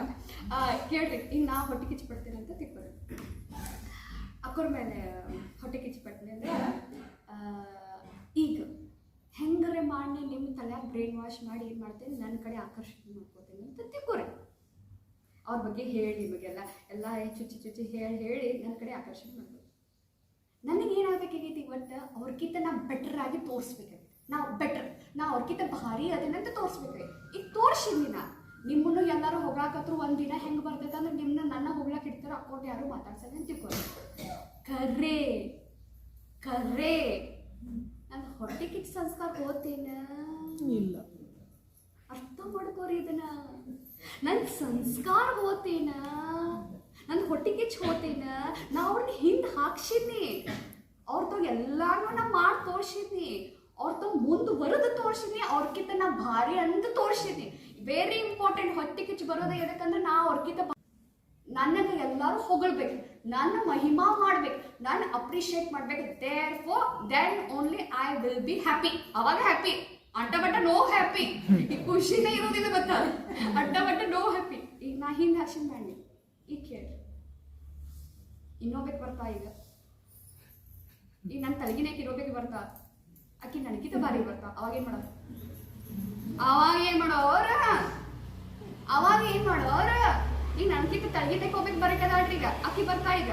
ಕೇಳ್ರಿ ಈಗ ನಾ ಹೊಟ್ಟೆ ಕಿಚ್ಚು ಪಡ್ತೀನಿ ಅಂತ ತಿಳ್ಕೊರಿ ಅಕ್ಕೋರ ಮೇಲೆ ಹೊಟ್ಟೆ ಕಿಚ್ಚು ಪಡ್ತೀನಿ ಅಂದ್ರೆ ಈಗ ಹೆಂಗರೆ ಮಾಡಿ ನಿಮ್ಮ ತಲೆಯಾಗ ಬ್ರೈನ್ ವಾಶ್ ಮಾಡಿ ಏನು ಮಾಡ್ತೀನಿ ನನ್ನ ಕಡೆ ಆಕರ್ಷಣೆ ಮಾಡ್ಕೋತೀನಿ ಅಂತ ತಿಳ್ಕೊರಿ ಅವ್ರ ಬಗ್ಗೆ ಹೇಳಿ ನಿಮಗೆಲ್ಲ ಎಲ್ಲ ಚುಚ್ಚಿ ಹೇಳಿ ನನ್ನ ಕಡೆ ಆಕರ್ಷಣೆ ಮಾಡ್ಬೋದು ನನಗೇನಾಗಬೇಕಾಗೈತಿ ಇವತ್ತು ಅವ್ರಿಗಿಂತ ನಾ ಬೆಟರ್ ಆಗಿ ತೋರಿಸ್ಬೇಕಾಗಿತ್ತು ನಾ ಅವ್ರಿಗಿಂತ ಭಾರಿ ಅದನ್ನಂತ ತೋರಿಸ್ಬೇಕಾಗಿ ಈಗ ತೋರಿಸಿದ್ನಿ ನಾ ನಿಮ್ಮನ್ನು ಎಲ್ಲರೂ ಹೋಗಾಕತ್ರು ಒಂದಿನ ಹೆಂಗೆ ಬರ್ತೈತೆ ಅಂದ್ರೆ ನಿಮ್ಮನ್ನ ನನ್ನ ಹೋಗ್ಲಾಕ ಇಡ್ತಾರೆ ಅಕ್ಕೊಂಡು ಯಾರು ಮಾತಾಡ್ಸಲ್ಲ ಅಂತ ತಿಳ್ಕೊರಿ ಕರ್ರೆ ನನ್ನ ಹೊಟ್ಟೆ ಕಿಚ್ಚು ಸಂಸ್ಕಾರ ಹೋತೇನ
ಇಲ್ಲ
ಅರ್ಥ ಮಾಡ್ಕೋರಿ ಇದನ್ನ ನನ್ನ ಸಂಸ್ಕಾರ ಹೋತೇನ ನನ್ನ ಹೊಟ್ಟೆ ಕಿಚ್ಚು ಹೋತೇನ ನಾ ಅವ್ರನ್ನ ಹಿಂದೆ ಹಾಕ್ಸಿದ್ನಿ ಅವ್ರದ್ದು ಎಲ್ಲಾನು ನಾ ಮಾಡಿ ತೋರಿಸಿದ್ನಿ ಅವ್ರದ್ದು ಮುಂದುವರೆದು ತೋರಿಸಿದ್ನಿ ಅವ್ರಕ್ಕಿಂತ ನಾ ಭಾರಿ ಅಂತ ತೋರಿಸಿದ್ನಿ ವೆರಿ ಇಂಪಾರ್ಟೆಂಟ್ ಹೊಟ್ಟೆ ಕಿಚ್ಚು ಬರೋದು ಎದಕ್ಕಂದ್ರೆ ನಾ ನನಗೆ ಎಲ್ಲರೂ ಹೊಗಳ್ಬೇಕು, ನನ್ನ ಮಹಿಮಾ ಮಾಡ್ಬೇಕು, ನಾನು ಅಪ್ರಿಷಿಯೇಟ್ ಮಾಡ್ಬೇಕು. Therefore then only I will be happy. ಅವಾಗ ಹ್ಯಾಪಿ. ಅಡ್ಡ ಬಟ್ಟ ನೋ ಹ್ಯಾಪಿ. ಈ ಖುಷಿನೇ ಇರೋದಿಲ್ಲ ಗೊತ್ತಾ, ಅಡ್ಡ ಬಟ್ಟ ನೋ ಹ್ಯಾಪಿ. ಈಗ ನಾ ಹಿಂದೆ ಆಕ್ಷನ್ ಮಾಡಿ ಈಗ ಕೇಳ್ರಿ, ಇನ್ನೊಬ್ಬಕ್ಕೆ ಬರ್ತಾ ಈಗ ನನ್ನ ತಲೆಗಿನೇ ಇನ್ನೊಬ್ಬಕ್ಕೆ ಬರ್ತಾ, ಆಕಿ ನನಗಿಂತ ಭಾರಿ ಬರ್ತಾ. ಅವಾಗ ಏನ್ ಮಾಡೋರು, ಈಗ ನನ್ಕಿಂತ ತಳಗಿದ್ದಕ್ಕೆ ಹೋಗ್ಬೇಕು ಬರಕದಾಳ್ರಿ. ಈಗ ಆಕಿ ಬರ್ತಾ ಈಗ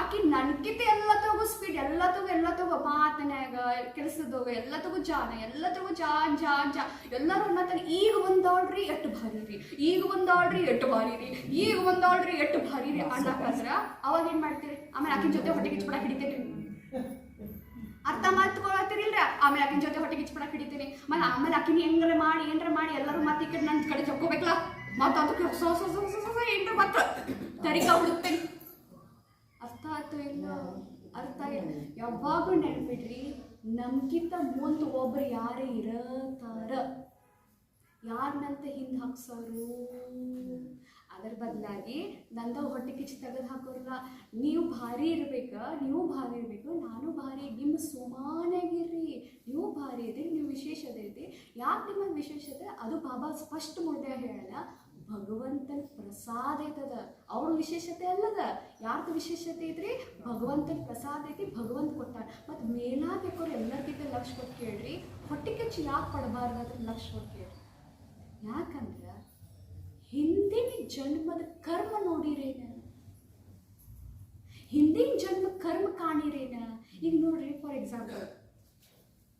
ಆಕಿ ನನ್ಕಿಂತ ಎಲ್ಲ ತಗೋ ಸ್ಪೀಡ್, ಎಲ್ಲ ತಗೋ ಮಾತನ್ಯಾಗ ಕೆಲಸದೋಗ ಎಲ್ಲ ತಗೋ ಎಲ್ಲರೂ ಅನ್ನತಾನೆ ಈಗ ಒಂದಾಳ್ರಿ ಎಟ್ಟು ಭಾರಿ ರೀ, ಈಗ ಒಂದಾಳ್ರಿ ಎಟ್ಟು ಭಾರಿ ರೀ ಅನ್ನಕಂದ್ರ ಅವಾಗ ಏನ್ ಮಾಡ್ತೀರಿ? ಆಮೇಲೆ ಆಕಿನ ಜೊತೆ ಹೊಟ್ಟೆ ಕಿಚ್ಬಿಡಕ್ ಹಿಡಿತೇರಿ. ಅರ್ಥ ಮಾಡ್ಕೊಳತ್ತಿರಿಲ್ರ? ಆಮೇಲೆ ಆಕಿನ ಜೊತೆ ಹೊಟ್ಟೆ ಕಿಚ್ಬಿಡಕ್ ಹಿಡಿತೀನಿ. ಆಮೇಲೆ ಆಕಿನ ಏನ್ರ ಮಾಡಿ ಎಲ್ಲರೂ ಮತ್ತೆ ಈ ಕಡೆ ನನ್ನ ಕಡೆ ಜಕ್ಕೋಬೇಕಲ್ಲ, ಮತ್ತೆ ಅದಕ್ಕೆ ಹೊಸ ಏನ್ರ ಮತ್ತೆ ತರಿಕಾ ಹುಡುಕ್ತೇನೆ. ಅರ್ಥ ಆಯ್ತು ಇಲ್ಲ? ಅರ್ಥ ಇಲ್ಲ. ಯಾವಾಗೂ ನೆನ್ಪಿಡ್ರಿ, ನಮ್ಗಿಂತ ಮುಂದೆ ಒಬ್ರು ಯಾರೇ ಇರತಾರ, ಯಾರನ್ನಂತ ಹಿಂದೆ ಹಾಕ್ಸೋರು. ಅದರ ಬದಲಾಗಿ ನಂದ ಹೊಟ್ಟೆ ಕಿಚ್ಚು ತೆಗೆದು ಹಾಕೋರಲ್ಲ, ನೀವು ಭಾರಿ ಇರ್ಬೇಕು, ನಾನು ಭಾರಿ, ನಿಮ್ಮ ಸುಮಾನಾಗಿರ್ರಿ. ನೀವು ಭಾರಿ ಇದ್ದೀರಿ, ನೀವು ವಿಶೇಷತೆ ಐತಿ. ಯಾಕೆ ನಿಮಗೆ ವಿಶೇಷತೆ? ಅದು ಬಾಬಾ ಸ್ಪಷ್ಟ ಮುರ್ದೆ ಹೇಳಲ್ಲ, ಭಗವಂತನ ಪ್ರಸಾದ ಐತದ. ಅವ್ರ ವಿಶೇಷತೆ ಅಲ್ಲದ. ಯಾರ್ದು ವಿಶೇಷತೆ ಐತ್ರಿ? ಭಗವಂತನ ಪ್ರಸಾದ ಐತಿ, ಭಗವಂತ ಕೊಟ್ಟಾರ. ಮತ್ತು ಮೇಲಾಗಬೇಕವ್ರು ಎಲ್ಲರಿಗಿಂತ ಲಕ್ಷ ಕೊಟ್ಟು ಕೇಳ್ರಿ, ಹೊಟ್ಟೆ ಕಿಚ್ಚು ಯಾಕೆ ಪಡಬಾರ್ದು ಅದ್ರ ಲಕ್ಷ ಕೊಟ್ಟು ಕೇಳ್ರಿ. ಯಾಕಂದ್ರೆ ಹಿಂದಿನ ಜನ್ಮದ ಕರ್ಮ ನೋಡಿರೇನ, ಹಿಂದಿನ ಜನ್ಮ ಕರ್ಮ ಕಾಣಿರೇನ. ಈಗ ನೋಡ್ರಿ, ಫಾರ್ ಎಕ್ಸಾಂಪಲ್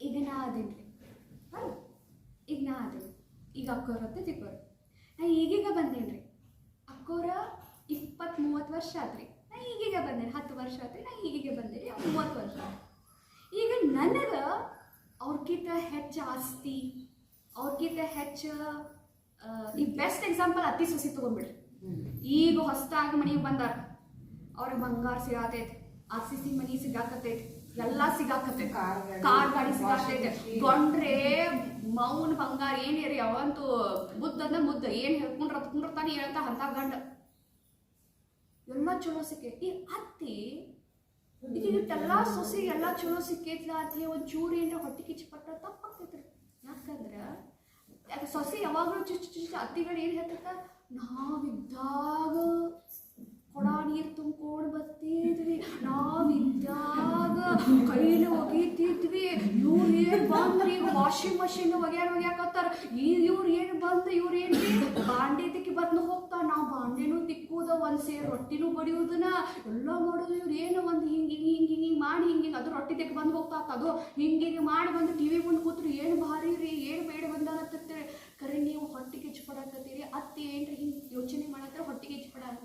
ಈಗ ನಾ ಅದೇನ್ರಿ, ಈಗ ಅಕ್ಕೋರ ಅಂತ ತಿಕ್ಕೋರು, ನಾ ಈಗೀಗ ಬಂದೇನ್ರಿ. ಅಕ್ಕೋರ 20-30 ವರ್ಷ ಆತ್ರಿ, ನಾ ಈಗೀಗ ಬಂದೇನೆ. 10 ವರ್ಷ ಆತ್ರಿ, ನಾ ಈಗೀಗ ಬಂದೇನೆ. 30 ವರ್ಷ. ಈಗ ನನಗೆ ಅವ್ರಕ್ಕಿಂತ ಹೆಚ್ಚು ಆಸ್ತಿ, ಅವ್ರಕ್ಕಿಂತ ಹೆಚ್ಚು, ಈ ಬೆಸ್ಟ್ ಎಕ್ಸಾಂಪಲ್ ಅತ್ತಿ ಸೊಸಿ ತಗೊಂಡ್ಬಿಡ್ರಿ. ಈಗ ಹೊಸದಾಗಿ ಮನೆಗೆ ಬಂದಾರ, ಅವ್ರಿಗೆ ಬಂಗಾರ ಸಿಗಾತೈತಿ, RCC ಮನಿ ಸಿಗಾಕತ್ತೈತಿ, ಎಲ್ಲ ಸಿಗಾಕತ್ತೈತಿ, ಕಾರ್ ಗಾಡಿ ಸಿಗಾಕತ್ತೈತಿ. ಗೊಂಡ್ರೆ ಮೌನ ಬಂಗಾರ ಏನೇರಿ, ಅವಂತೂ ಮುದ್ದಂದ ಮುದ್ದ ಏನ್ ಹೇಳ್ಕೊಂಡಿರ್ತಾನೆ ಹೇಳ್ತಾ ಅಂತ ಗಂಡ ಎಲ್ಲ ಚಲೋ ಸಿಕ್ಕೈತಿ. ಈ ಅತ್ತಿ ಇದೆಲ್ಲ ಸೊಸಿ ಎಲ್ಲ ಚಲೋ ಸಿಕ್ಕೈತ್ಲ ಅತ್ತಿ ಒಂಚೂರು ಏನ್ರ ಹೊಟ್ಟೆ ಕಿಚ್ಚು ಪಟ್ಟ ತಪ್ಪಾಗ್ತೈತ್ರಿ. ಯಾಕಂದ್ರ ಸೊಸಿ ಯಾವಾಗಲೂ ಚುಚ್ಚು ಅತ್ತಿಗಳು ಏನು ಹೇಳ್ತಕ್ಕ, ನಾವಿದ್ದಾಗ ಕೊಡ ನೀರು ತುಂಬ್ಕೊಂಡು ಬರ್ತಿದ್ವಿ, ನಾವಿದ್ದಾಗ ಕೈಲಿ ಒಗಿತಿದ್ವಿ, ಇವ್ರು ಏನು ಬಂದ್ರಿ ಈಗ ವಾಷಿಂಗ್ ಮಷಿನ್ ಒಗ್ಯಾಕತ್ತಾರ, ಇವ್ರು ಏನು ಬಂದು ಇವ್ರು ಏನು ಬಾಂಡೆ ತಿಕ್ಕಿ ಬಂದು ಹೋಗ್ತಾರ, ನಾವು ಬಾಂಡೆನೂ ತಿಕ್ಕುದ, ಒಂದು ಸೇರು ರೊಟ್ಟಿನೂ ಬಡಿಯೋದನ್ನ ಎಲ್ಲ ಮಾಡೋದು. ಇವ್ರು ಏನು ಒಂದು ಹಿಂಗೆ ಮಾಡಿ ಹಿಂಗೆ ಅದು ರೊಟ್ಟಿ ತೆಕ್ಕಿ ಬಂದು ಹೋಗ್ತಾ, ಅದು ಹಿಂಗೆ ಮಾಡಿ ಬಂದು TV ಮುಂದೆ ಕೂತ್ರು, ಏನು ಭಾರಿ ರೀ, ಏನು ಬೇಡ ಬಂದಾನತ್ತೇಳಿ. ಕರೆ ನೀವು ಹೊಟ್ಟಿಗೆ ಕಿಚ್ಚು ಪಡಾಕತ್ತೀರಿ, ಅತ್ತಿ ಏನ್ರಿ ಹಿಂಗೆ ಯೋಚನೆ ಮಾಡತ್ರ ಹೊಟ್ಟಿಗೆ ಕಿಚ್ಚು ಪಡಾಕ.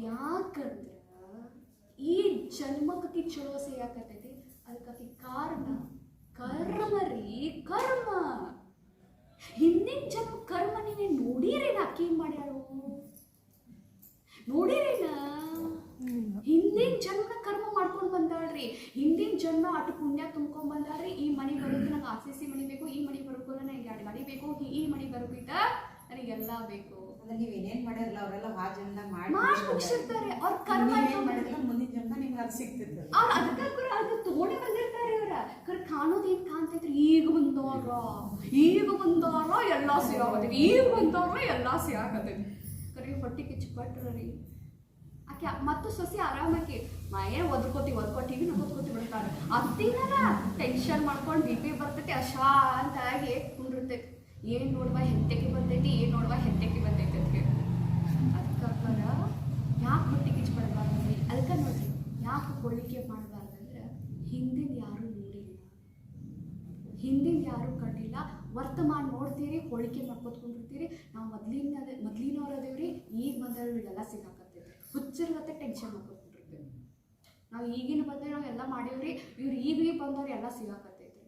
ಯಾಕಂದ್ರೆ ಈ ಜನ್ಮಕ್ಕೆ ಚಲೋ ಸಿಗಾಕತ್ತೈತಿ, ಅದಕ್ಕೆ ಕಾರಣ ಕರ್ಮ ರೀ, ಕರ್ಮ. ಹಿಂದಿನ ಜನ್ಮ ಕರ್ಮ ನೀವೇ ನೋಡಿರೇನ? ಅಕ್ಕಿ ಮಾಡ್ಯಾರು ನೋಡಿರೇನ? ಹಿಂದಿನ ಜನ್ಮ ಕರ್ಮ ಮಾಡ್ಕೊಂಡು ಬಂದಾಳ್ರಿ. ಹಿಂದಿನ ಜನ್ಮ ಅಟ್ಟು ಪುಣ್ಯ ತುಂಬ್ಕೊಂಡ್ ಬಂದಾಳ್ರಿ. ಈ ಮನೆ ಬರೋದು ನಂಗೆ RCC ಮನಿ ಬೇಕು, ಈ ಮನೆ ಬರೋದು ನನಗೆ 2 ಗಾಡಿ ಬೇಕು, ಈ ಮನೆ ಬರೋದಿದ್ದ ನನಗೆಲ್ಲ ಬೇಕು.
ಅಂದ್ರೆ ನೀವ್ ಏನೇನ್ ಮಾಡಿರಲ್ಲ ಅವರೆಲ್ಲ ಆ ಜನ್ಮ ಮಾಡಿ
ಮುಗಿಸಿರ್ತಾರೆ. ಅವ್ರ ಕರ್ಮ
ಮಾಡಿದ್ರೆ ಮುಂದಿನ ಜನ್ಮ ನಿಮ್ಗೆ ಅದು ಸಿಗ್ತಿತ್ತು.
ಅದಕ್ಕೆ ಅದು ತಗೊಂಡೆ ಬಂದಿರ್ತಾರೆ. ಇವರ ಕರೆ ಕಾಣೋದು ಏನ್ ಕಾಣ್ತೈತ್ರಿ, ಈಗ ಬಂದವ್ರ ಎಲ್ಲ ಸಿಗಾಕತ್ತೈತಿ, ಎಲ್ಲ ಸಿಗಾಕತ್ತೈತಿ. ಕರೆ ಹೊಟ್ಟೆ ಕಿಚ್ಚು ಪಟ್ರಿ ಆಕೆ ಮತ್ತು ಸೊಸಿ ಆರಾಮಾಕಿ ಏನು ಒದ್ಕೊತೀವಿ ನಾವು ಒದ್ಕೊತಿ ಬಿಡ್ತಾರೆ. ಅತ್ತಿನ ಟೆನ್ಷನ್ ಮಾಡ್ಕೊಂಡು BP ಬರ್ತೈತಿ, ಅಶಾಂತಾಗಿ ಕುಂಡಿರ್ತೈತಿ. ಏನು ನೋಡುವ ಹೆಂಡತಿ ಬಂದೈತಿ ಅದಕ್ಕೆ ಅದಕ್ಕಾರ ಯಾಕೆ ಹೊಟ್ಟೆ ಕಿಚ್ಚು ಪಡಬಾರ್ದ್ರಿ? ಅದಕ್ಕೆ ನೋಡ್ರಿ, ಯಾಕೆ ಹೋಲಿಕೆ ಮಾಡಬಾರ್ದಂದ್ರೆ ಹಿಂದಿನ ಯಾರು ಕಂಡಿಲ್ಲ, ವರ್ತಮಾನ ನೋಡ್ತೀರಿ, ಹೋಲಿಕೆ ಮಾಡ್ಕೊತ್ಕೊಂಡಿರ್ತೀರಿ. ನಾವು ಮೊದ್ಲಿನವ್ರು ಅದೇವ್ರಿ, ಈಗ ಬಂದವ್ರಿಗೆಲ್ಲ ಸಿಗಾಕತ್ತೈತಿ. ಹುಚ್ಚರ್ಗತ್ತೆ ಟೆನ್ಷನ್ ಮಾಡ್ಕೊತ್ಕೊಂಡಿರ್ತೀವಿ. ನಾವು ಈಗಿನ ಬಂದ್ರೆ ನಾವು ಎಲ್ಲ ಮಾಡೀವ್ರಿ, ಇವ್ರು ಈಗ ಬಂದವ್ರು ಎಲ್ಲ ಸಿಗಾಕತ್ತೈತಿ.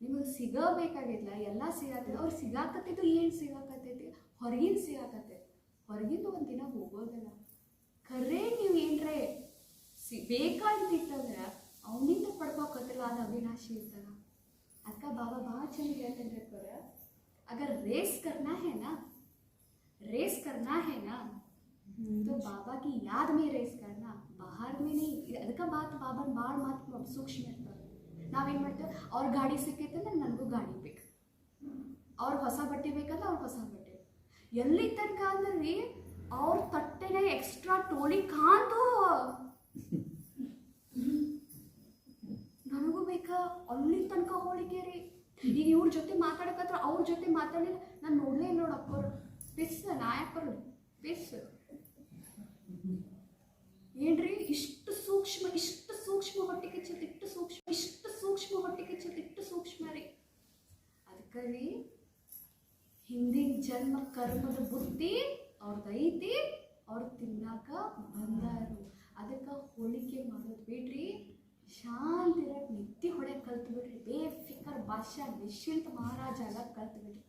ನಿಮಗೆ ಸಿಗಬೇಕಾಗಿಲ್ಲ, ಎಲ್ಲ ಸಿಗಾಕತ್ತೈತಿ. ಅವ್ರು ಸಿಗಾಕತ್ತಿದ್ದು ಏನು ಸಿಗಾಕತ್ತೈತಿ? ಹೊರಗಿನ ಸಿಗಾಕತ್ತೈತಿ. ಹೊರಗಿಂದ ಒಂದಿನ ಹೋಗೋದಿಲ್ಲ. ಖರೇ ನೀವು ಏನ್ರೆ ಬೇಕಂತಿತ್ತಂದ್ರೆ ಅವನಿಂದ ಪಡ್ಕೋಕತ್ತಿಲ್ಲ, ಅದು ಅವಿನಾಶಿ ಇರ್ತದ. ಅದಕ್ಕೆ ಬಾಬಾ ಭಾಳ ಚಂದ ಹೇಳ್ತೇನೆ. अगर रेस करना है ना, रेस करना है ना तो बाबा की याद में रेस करना, बाहर में नहीं. ಅದಕ್ಕೆ ಬಾಬಾ ಭಾಳ ಮಾತು ಸೂಕ್ಷ್ಮ ಇರ್ತಾರೆ. ನಾವೇನು ಮಾಡ್ತೇವೆ, ಅವ್ರ ಗಾಡಿ ಸಿಕ್ಕೈತೆ ಅಂದ್ರೆ ನನಗೂ ಗಾಡಿ ಬೇಕು, ಅವ್ರ ಹೊಸ ಬಟ್ಟೆ ಬೇಕಂದ್ರೆ ಅವ್ರ ಹೊಸ ಬಟ್ಟೆ. ಎಲ್ಲಿ ತನಕ ಅಂದ್ರೆ ಅವ್ರ ತಟ್ಟೆನೆ ಎಕ್ಸ್ಟ್ರಾ ಟೋಳಿ ಕಾಂತು ನನಗೂ ಬೇಕಾ, ಅಲ್ಲಿ ತನಕ ಹೋಳಿಗೆ ರೀ. ಈಗ ಇವ್ರ ಜೊತೆ ಮಾತಾಡಕತ್ರ ಅವ್ರ ಜೊತೆ ಮಾತಾಡಲಿಲ್ಲ, ನಾನು ನೋಡಲೇ ಇಲ್ಲ ನೋಡಕ್ಕೋರು ಪಿಸ್ ನಾಯಕರು ಪಿಸ್ ಏನ್ರಿ. ಇಷ್ಟು ಸೂಕ್ಷ್ಮ ಹೊಟ್ಟೆ ಕಿಚ್ಚದ, ಇಷ್ಟು ಸೂಕ್ಷ್ಮ ಹೊಟ್ಟೆ ಕಿಚ್ಚದ, ಇಷ್ಟು ಸೂಕ್ಷ್ಮ ರೀ. ಅದಕ್ಕೆ ರೀ ಹಿಂದಿನ ಜನ್ಮ ಕರ್ಮದ ಬುದ್ಧಿ ಅವ್ರದ್ದು ಐತಿ, ಅವ್ರು ತಿನ್ನಾಕ ಬಂದಾರು. ಅದಕ್ಕೆ ಹೋಳಿಕೆ ಮಾಡೋದು ಬಿಡ್ರಿ, ಶಾಂತಿ ಇರಕ್ಕೆ ನಿದ್ದೆ ಹೊಡೆಯಕ್ಕೆ ಕಲ್ತು ಬಿಡ್ರಿ, ಬೇಫಿಕರ್ ಭಾಷಾ ನಿಶ್ಚಿಂತ ಮಹಾರಾಜ ಎಲ್ಲ ಕಲ್ತು ಬಿಡ್ರಿ.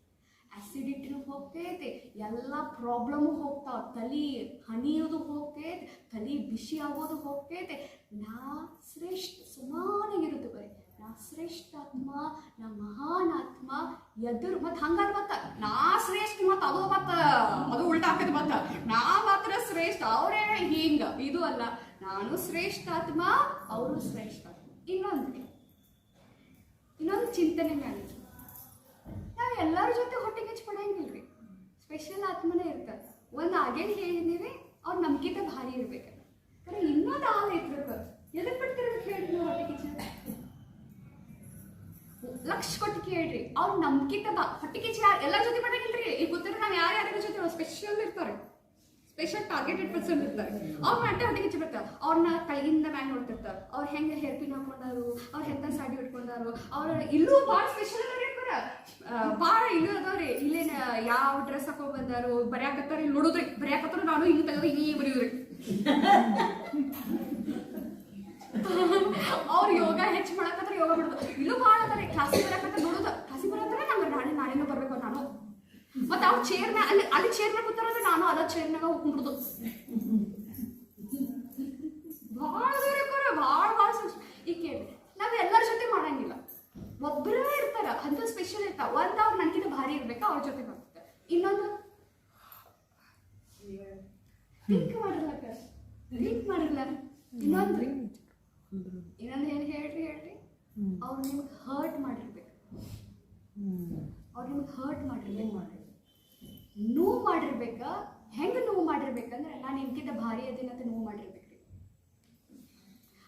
ಆ್ಯಸಿಡಿಟಿನೂ ಹೋಗ್ತೈತೆ, ಎಲ್ಲ ಪ್ರಾಬ್ಲಮ್ಮು ಹೋಗ್ತಾವ, ತಲೆ ಹನಿಯೋದು ಹೋಗ್ತೈತೆ, ತಲೆ ಬಿಸಿ ಆಗೋದು ಹೋಗ್ತೈತೆ. ನಾ ಶ್ರೇಷ್ಠ ಸುಮಾರಾಗಿರುತ್ತೆ ಬರೀ, ನಾ ಶ್ರೇಷ್ಠ ಆತ್ಮ, ನಾ ಮಹಾನ್ ಆತ್ಮ ಎದುರು ಮತ್ತು ಹಂಗಾದ್ರೆ ಮತ್ತ ನಾ ಶ್ರೇಷ್ಠ ಮತ್ತು ಅದು ಉಲ್ಟಾ ಹಾಕಿದ್ ಮತ್ತ ನಾ ಮಾತ್ರ ಶ್ರೇಷ್ಠ, ಅವರೇ ಹಿಂಗ ಇದು ಅಲ್ಲ. ನಾನು ಶ್ರೇಷ್ಠ ಆತ್ಮ, ಅವರು ಶ್ರೇಷ್ಠ ಆತ್ಮ. ಇನ್ನೊಂದು ಚಿಂತನೆ ಮಾಡಿದ್ವಿ, ನಾವು ಎಲ್ಲರ ಜೊತೆ ಹೊಟ್ಟೆಗೆ ಹೆಚ್ಚು ಪಡೆಯಂಗಿಲ್ರಿ. ಸ್ಪೆಷಲ್ ಆತ್ಮನೇ ಇರ್ತಾರೆ. ಒಂದು ಆಗೇನು ಹೇಳಿದೀವಿ, ಅವ್ರು ನಮ್ಗಿಂತ ಭಾರಿ ಇರ್ಬೇಕು. ಆದರೆ ಇನ್ನೊಂದು ಆಗ ಇರ್ಬೇಕು, ಎದಕ್ಕೆ ಬಿಡ್ತಿರ್ಬೇಕು ಹೇಳ್ರಿ ನೀವು ಹೊಟ್ಟೆ ಕಿಚ್ಚ? ಲಕ್ಷ ಕೊಟ್ಟು ಕೇಳ್ರಿ, ಅವ್ರು ನಮ್ಗಿಂತ ಹೊಟ್ಟೆ ಕಿಚ್ಚ ಎಲ್ಲರ ಜೊತೆ ಪಡೆಯಂಗಿಲ್ರಿ. ಈಗ ಗೊತ್ತಿರೋ ನಾವು ಯಾರ್ಯಾರ ಜೊತೆ ಸ್ಪೆಷಲ್ ಇರ್ತಾರೆ, ಸ್ಪೆಷಲ್ ಟಾರ್ಗೆಟೆಡ್ ಪರ್ಸನ್ ಇರ್ತಾರೆ. ಅವ್ರು ಮಾಡ್ತಾ ಹೊಟ್ಟೆ ಕಿಚ್ಚ ಬರ್ತಾರೆ, ಅವ್ರನ್ನ ಕೈಯಿಂದ ಮ್ಯಾನ್ ನೋಡ್ತಿರ್ತಾರೆ, ಅವ್ರು ಹೆಂಗೆ ಹೇರ್ ಪಿನ್ ಹಾಕೊಂಡಾರು, ಅವ್ರು ಎಂತ ಸಾಡಿ ಉಟ್ಕೊಂಡಾರು, ಅವ್ರು ಇಲ್ಲೂ ಭಾಳ ಸ್ಪೆಷಲ್ ಅದಾರ ಇರ್ತಾರ, ಭಾಳ ಇಲ್ಲೂ ಅದಾವ್ರಿ. ಇಲ್ಲೇನ ಯಾವ ಡ್ರೆಸ್ ಹಾಕೊಂಡ್ ಬಂದಾರು, ಬರ್ಯಾಕತ್ತಾರ, ಇಲ್ಲಿ ನೋಡುದ್ರಿ, ಬರ್ಯಾಕತ್ತಾರ ನಾನು ಹಿಂಗೆ ತೆಗೆದು ಹಿಂಗೆ ಬರೆಯುದ್ರಿ. ಅವ್ರು ಯೋಗ ಹೆಚ್ಚು ಮಾಡಕತ್ತಾರ, ಯೋಗ ಮಾಡೋದು ಇಲ್ಲೂ ಭಾಳ ಅದಾರೆ. ಕ್ಲಾಸಿಗೆ ಬರಕತ್ತಾರ, ನೋಡೋದು ಕ್ಲಾಸಿಗೆ ಬರತ್ತಾರ, ನಂಗೆ ನಾಳೆನೂ ಬರ್ಬೇಕು ನಾನು. ಮತ್ತೆ ಅವ್ರು ಚೇರ್ ಮ್ಯಾಗ ಅಲ್ಲಿ ಚೇರ್ ಮ್ಯಾಗ ಕೂತಾರಂದ್ರೆ ನಾನು ಅದ ಚೇರ್ನಾಗ ಹೋಗ್ಬಿಡುದು. ಭಾಳ ಭಾಳ ಈಗ ಕೇಳಿ, ನಾವ್ ಎಲ್ಲರ ಜೊತೆ ಮಾಡಂಗಿಲ್ಲ, ಒಬ್ಬರೇ ಇರ್ತಾರ, ಅಂತ ಸ್ಪೆಷಲ್ ಇರ್ತಾವ. ಒಂದ್ ಅವ್ರು ನನ್ಗಿಂತ ಭಾರಿ ಇರ್ಬೇಕು, ಅವ್ರ ಜೊತೆ ಬರ್ತಾರೆ. ಇನ್ನೊಂದು ಥಿಂಕ್ ಮಾಡಿರ್ಲ ಇನ್ನೊಂದು ಏನ್ ಹೇಳ್ರಿ ಅವ್ರು ನಿಮ್ಗೆ ಹರ್ಟ್ ಮಾಡಿರ್ಬೇಕು, ಅವ್ರು ನಿಮ್ಗೆ ಹರ್ಟ್ ಮಾಡಿರ್ಬೇಕು, ನೋವು ಮಾಡಿರ್ಬೇಕ. ಹೆಂಗೆ ನೋವು ಮಾಡಿರ್ಬೇಕಂದ್ರೆ ನಾನು ನಿಮ್ಗಿಂತ ಭಾರಿ ಅದೇನಂತ ನೋವು ಮಾಡಿರ್ಬೇಕ್ರಿ.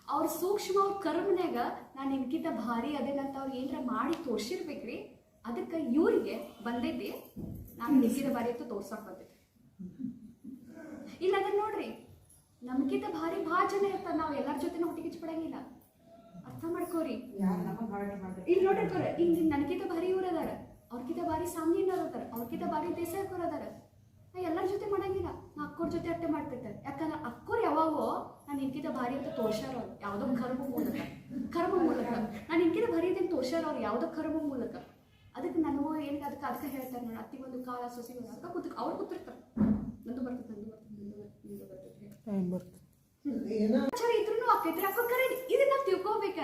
ಅವ್ರ ಸೂಕ್ಷ್ಮ ಅವ್ರ ಕರ್ಮನ್ಯಾಗ ನಾನು ನಿಮ್ಗಿಂತ ಭಾರಿ ಅದೇನಂತ ಅವ್ರು ಏನಾರ ಮಾಡಿ ತೋರ್ಸಿರ್ಬೇಕ್ರಿ. ಅದಕ್ಕೆ ಇವ್ರಿಗೆ ಬಂದೈತಿ, ನಾನು ನಿಮ್ಗಿಂತ ಭಾರಿ ಅಂತ ತೋರ್ಸಕ್ ಬಂದೈತಿ. ಇಲ್ಲ ಅದನ್ನ ನೋಡ್ರಿ, ನಮ್ಗಿಂತ ಭಾರಿ ಭಾಳ ಜನ ಇರ್ತಾರೆ, ನಾವು ಎಲ್ಲರ ಜೊತೆ ಹೊಟ್ಟೆ ಕಿಚ್ಚು ಪಡಂಗಿಲ್ಲ. ಅರ್ಥ ಮಾಡ್ಕೋರಿ. ಇಲ್ಲಿ ನೋಡಿರ್ತಾರೆ, ಈಗ ನನಗಿಂತ ಭಾರಿ ಇವ್ರು ಅದಾರ, ಅವ್ರಕಿಂತ ಭಾರಿ ಸಾಮ್ನಿಯವ್ರು ಅದಾರ, ಅವ್ರಕಿಂತ ಭಾರಿ ದೇಸಾಯಕರು ಅದಾರ. ನಾ ಎಲ್ಲರ ಜೊತೆ ಮಾಡಂಗಿಲ್ಲ, ನಾ ಅಕ್ಕೋರ ಜೊತೆ ಅಟ್ಟೆ ಮಾಡ್ತಿರ್ತಾರೆ. ಯಾಕಂದ್ರೆ ಅಕ್ಕೋರು ಯಾವಾಗೋ ನಾನು ನಿನ್ಕಿಂತ ಭಾರಿ ಅಂತ ತೋರ್ಸ್ಯಾರ ಅವ್ರು, ಯಾವುದೋ ಕರ್ಮ ಮೂಲಕ ನಾನು ನಿನ್ಕಿಂತ ಭಾರಿ ಅಂತ ತೋರ್ಸ್ಯಾರ ಅವ್ರು, ಯಾವುದೋ ಕರ್ಮ ಮೂಲಕ. ಅದಕ್ಕೆ ನನಗೂ ಏನು ಅದಕ್ಕೆ ಹೇಳ್ತಾರೆ ನೋಡಿ, ಅತ್ತಿಗೊಂದು ಕಾಲ ಸೊಸೆಗೊಂದು ಅದಕ್ಕೆ ಅವ್ರು ಕೂತಿರ್ತಾರೆ, ನಂದು ಬರ್ತದೆ ಇದ್ರು ಆಕೈತ್ರಿ. ಅಕ್ಕೋಕರೆ ಇದನ್ನ ತಿಳ್ಕೊಬೇಕ.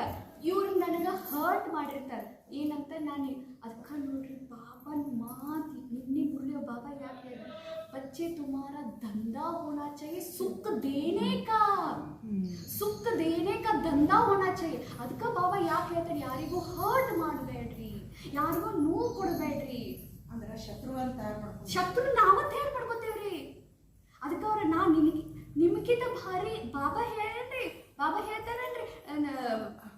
ಇವ್ರು ನನಗೆ ಹರ್ಟ್ ಮಾಡಿರ್ತಾರೆ ಏನಂತ ನಾನು ಅದಕ್ಕೆ ನೋಡ್ರಿ, ಬಾಬನ್ ಮಾತು ನಿನ್ನೆ ಮುರಳಿಯೋ ಬಾಬಾ ಯಾಕೆ ಹೇಳಿದ್ರು, बच्चे तुम्हारा धंधा होना चाहिए, सुख देने का धंधा होना चाहिए. ಅದಕ್ಕೆ ಬಾಬಾ ಯಾಕೆ ಹೇಳ್ತಾರೆ, ಯಾರಿಗೂ ಹರ್ಟ್ ಮಾಡಬೇಡ್ರಿ, ಯಾರಿಗೂ ನೋವು ಕೊಡಬೇಡ್ರಿ.
ಅಂದ್ರೆ
ಶತ್ರು ನಾವ ತಯಾರು ಮಾಡ್ಕೋತೇವ್ರಿ. ಅದಕ್ಕೆ ಅವ್ರ ನಾ ನಿಮ್ಗಿಂತ ಭಾರಿ ಬಾಬಾ ಹೇಳ್ತಾರಲ್ರಿ,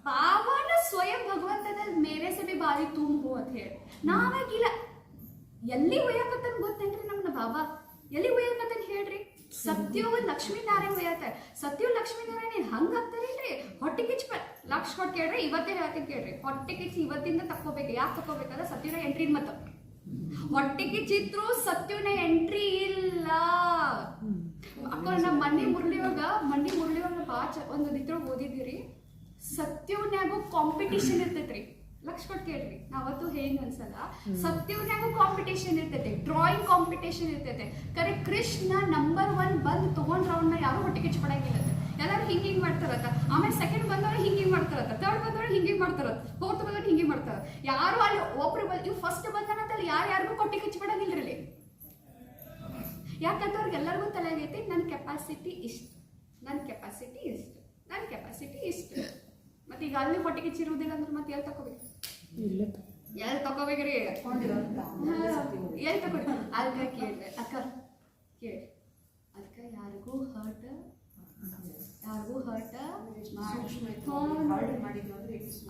ಬಾಬಾನ ಸ್ವಯಂ ಭಗವಂತನ ಮೇರೆ ಸೆ ಬಿ ಭಾರಿ ತುಮ್ ಹೋ ಅಂತ ಹೇಳಿ. ನಾವಾಗಿಲ್ಲ, ಎಲ್ಲಿ ಒಯ್ಯಾಕತ್ತನ ಗೊತ್ತೇನ್ರಿ ನಮ್ನ ಬಾಬಾ, ಎಲ್ಲಿ ಒಯ್ಯಾಕತ್ತನ ಹೇಳ್ರಿ? ಸತ್ಯವ ಲಕ್ಷ್ಮೀನಾರಾಯಣ ಒಯ್ಯತ್ತಾರೆ. ಸತ್ಯವ ಲಕ್ಷ್ಮೀನಾರಾಯಣ ಹಂಗ ಆಗ್ತಾರೇನ್ರಿ? ಹೊಟ್ಟೆ ಕಿಚ್ಚ ಲಕ್ಷ ಕೊಟ್ಟು ಕೇಳ್ರಿ, ಇವತ್ತೇ ಹೇಳ್ತೀನಿ ಕೇಳ್ರಿ, ಹೊಟ್ಟೆ ಕಿಚ್ಚು ಇವತ್ತಿಂದ ತಕ್ಕೋಬೇಕು. ಯಾಕೆ ತಕ್ಕೋಬೇಕಂದ್ರೆ ಸತ್ಯನ ಎಂಟ್ರಿ ಮತ್ತ ಹೊಟ್ಟೆ ಕಿಚ್ಚಿದ್ರು ಸತ್ಯನ ಎಂಟ್ರಿ ಇಲ್ಲ. ಅಕ್ಕ ನಮ್ಮ ಮಂಡಿ ಮುರಳಿಯೊಳಗ ಬಾಚ ಒಂದು ಇದ್ರೊಳಗೆ ಓದಿದಿರಿ, ಸತ್ಯವನ್ಯಾಗೂ ಕಾಂಪಿಟಿಷನ್ ಇರ್ತೈತ್ರಿ. ಲಕ್ಷ ಕೊಟ್ಟು ಕೇಳ್ರಿ, ನಾವತ್ತು ಹೇಳಿ ಅನ್ಸಲ್ಲ, ಸತ್ಯವನ್ಯಾಗೂ ಕಾಂಪಿಟೇಷನ್ ಇರ್ತೈತೆ, ಡ್ರಾಯಿಂಗ್ ಕಾಂಪಿಟೇಷನ್ ಇರ್ತೈತೆ. ಕರೆ ಕೃಷ್ಣ ನಂಬರ್ 1 ಬಂದು ತಗೊಂಡ್ರ ಅವನ್ನ ಯಾರು ಹೊಟ್ಟೆ ಕಿಚ್ಚು ಪಡಂಗಿಲ್ಲ. ಎಲ್ಲರೂ ಹಿಂಗಿಂಗ್ ಮಾಡ್ತಾರತ್ತ, ಆಮೇಲೆ ಸೆಕೆಂಡ್ ಬಂದವ್ರು ಹಿಂಗಿಂಗ್ ಮಾಡ್ತಾರತ್ತ, ಥರ್ಡ್ ಬಂದವ್ರು ಹಿಂಗಿಂಗ್ ಮಾಡ್ತಾರತ್ತ, ಫೋರ್ತ್ ಬಂದವ್ರು ಹಿಂಗಿಂಗ್ ಮಾಡ್ತಾರ. ಯಾರು ಅಲ್ಲಿ ಒಬ್ರು ಇವ್ ಫಸ್ಟ್ ಬಂದನಂತಲ್ಲಿ ಯಾರಿಗೂ ಹೊಟ್ಟೆ ಕಿಚ್ಚು ಪಡಂಗಿಲ್ರಿ. ಯಾಕಂದ್ರೆ ಅವ್ರಿಗೆಲ್ಲರಿಗೂ ತಲೆಯಾಗೈತಿ ನನ್ನ ಕೆಪಾಸಿಟಿ ಇಷ್ಟು, ನನ್ನ ಕೆಪಾಸಿಟಿ ಇಷ್ಟು, ನನ್ನ ಕೆಪಾಸಿಟಿ ಇಷ್ಟು. ಮತ್ತೆ ಈಗ ಅಲ್ಲಿ ಹೊಟ್ಟೆ ಕಿಚ್ಚಿರುವುದಿಲ್ಲ ಅಂದ್ರೆ ಮತ್ತೆ ಎಲ್ಲಿ ತಗೋಬೇಕು?
ಇಲ್ಲ
ಎಲ್ಲಿ ತಗೋಬೇಕ್ರಿ? ಎಲ್ಲಿ ತಗೋರಿ? ಅದಕ್ಕೆ ಕೇಳಿದೆ ಅಕ್ಕ, ಕೇಳಿ ಅದಕ್ಕೆ ಯಾರಿಗೂ ಹರ್ಟ್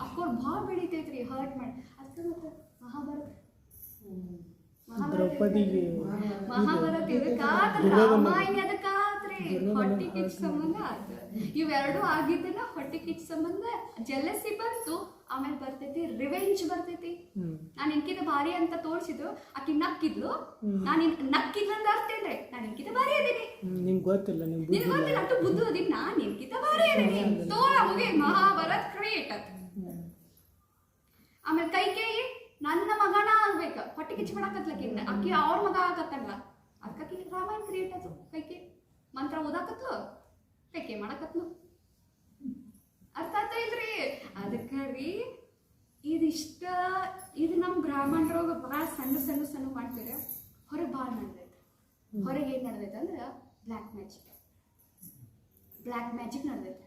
ಅಕ್ಕೋರ್ ಭಾಳ ಬೆಳಿತೈತ್ರಿ ಹರ್ಟ್ ಮಾಡಿ. ಅದಕ್ಕೆ ಮತ್ತೆ
ದ್ರೌಪದಿಗೆ
ಮಹಾಭಾರತ ಇದಕ್ಕಾತ್ರಿ, ರಾಮಾಯಣ ಅದಕ್ಕಾತ್ರಿ, ಹೊಟ್ಟೆ ಕಿಚ್ಚ ಸಂಬಂಧ ಆತ. ಇವೆರಡು ಆಗಿದ್ದನ್ನ ಹೊಟ್ಟೆ ಕಿಚ್ಚ ಸಂಬಂಧ ಜೆಲಸಿ ಬಂತು, ಆಮೇಲೆ ಬರ್ತೈತಿ ರಿವೆಂಜ್ ಬರ್ತೈತಿ. ನಾನು ಇನ್ಕಿತ ಭಾರಿ ಅಂತ ತೋರಿಸಿದ್ರು, ಆಕಿ ನಕ್ಕಿದ್ಲು, ನಾನು ನಕ್ಕಿದ್ಲು ಅಂತ ಅರ್ಥೇನ್ರಿ, ನಾನು ಇನ್ಕಿತ ಭಾರಿ ಅದೀನಿ,
ನಿಂಗೆ ಗೊತ್ತಿಲ್ಲ,
ನಿನ್ಗೆ ಗೊತ್ತಿಲ್ಲ ಅಷ್ಟು ಬುದ್ಧಿ ಅದೀನಿ, ನಾನು ಇನ್ಕಿತ ಭಾರಿ ಅದೀನಿ ತೋಳ ಮುಗಿ ಮಹಾಭಾರತ ಕ್ರಿಯೇಟ್ ಆತ. ಆಮೇಲೆ ಕೈಕೇಯಿ ನನ್ನ ಮಗನ ಆಗ್ಬೇಕು, ಹೊಟ್ಟೆ ಕಿಚ್ಚ ಮಾಡಕತ್ಲಕಿ ಅಕ್ಕಿ ಅವ್ರ ಮಗ ಆಗತ್ತಲ್ಲ, ಅದಕ್ಕೆ ರಾಮಾಯಣ ಕ್ರಿಯೇಟ್ ಆಯ್ತು. ಕೈಕೆ ಮಂತ್ರ ಓದಾಕತ್ಲು, ಕೈಕೆ ಮಾಡಕತ್ಲು. ಅರ್ಥ ಆಯ್ತಾ ಇಲ್ರಿ? ಅದಕ್ಕೆ ರೀ ಇದಿಷ್ಟ ಇದು ನಮ್ಮ ಬ್ರಾಹ್ಮಣರೊಳಗೆ ಭಾಳ ಸಣ್ಣ ಸಣ್ಣ ಸಣ್ಣ ಮಾಡ್ತೀರ, ಹೊರಗೆ ಭಾಳ ನಡೆದೈತೆ. ಹೊರಗೆ ಏನು ನಡೆದೈತೆ ಅಂದ್ರೆ ಬ್ಲ್ಯಾಕ್ ಮ್ಯಾಜಿಕ್ ನಡೆದೈತೆ.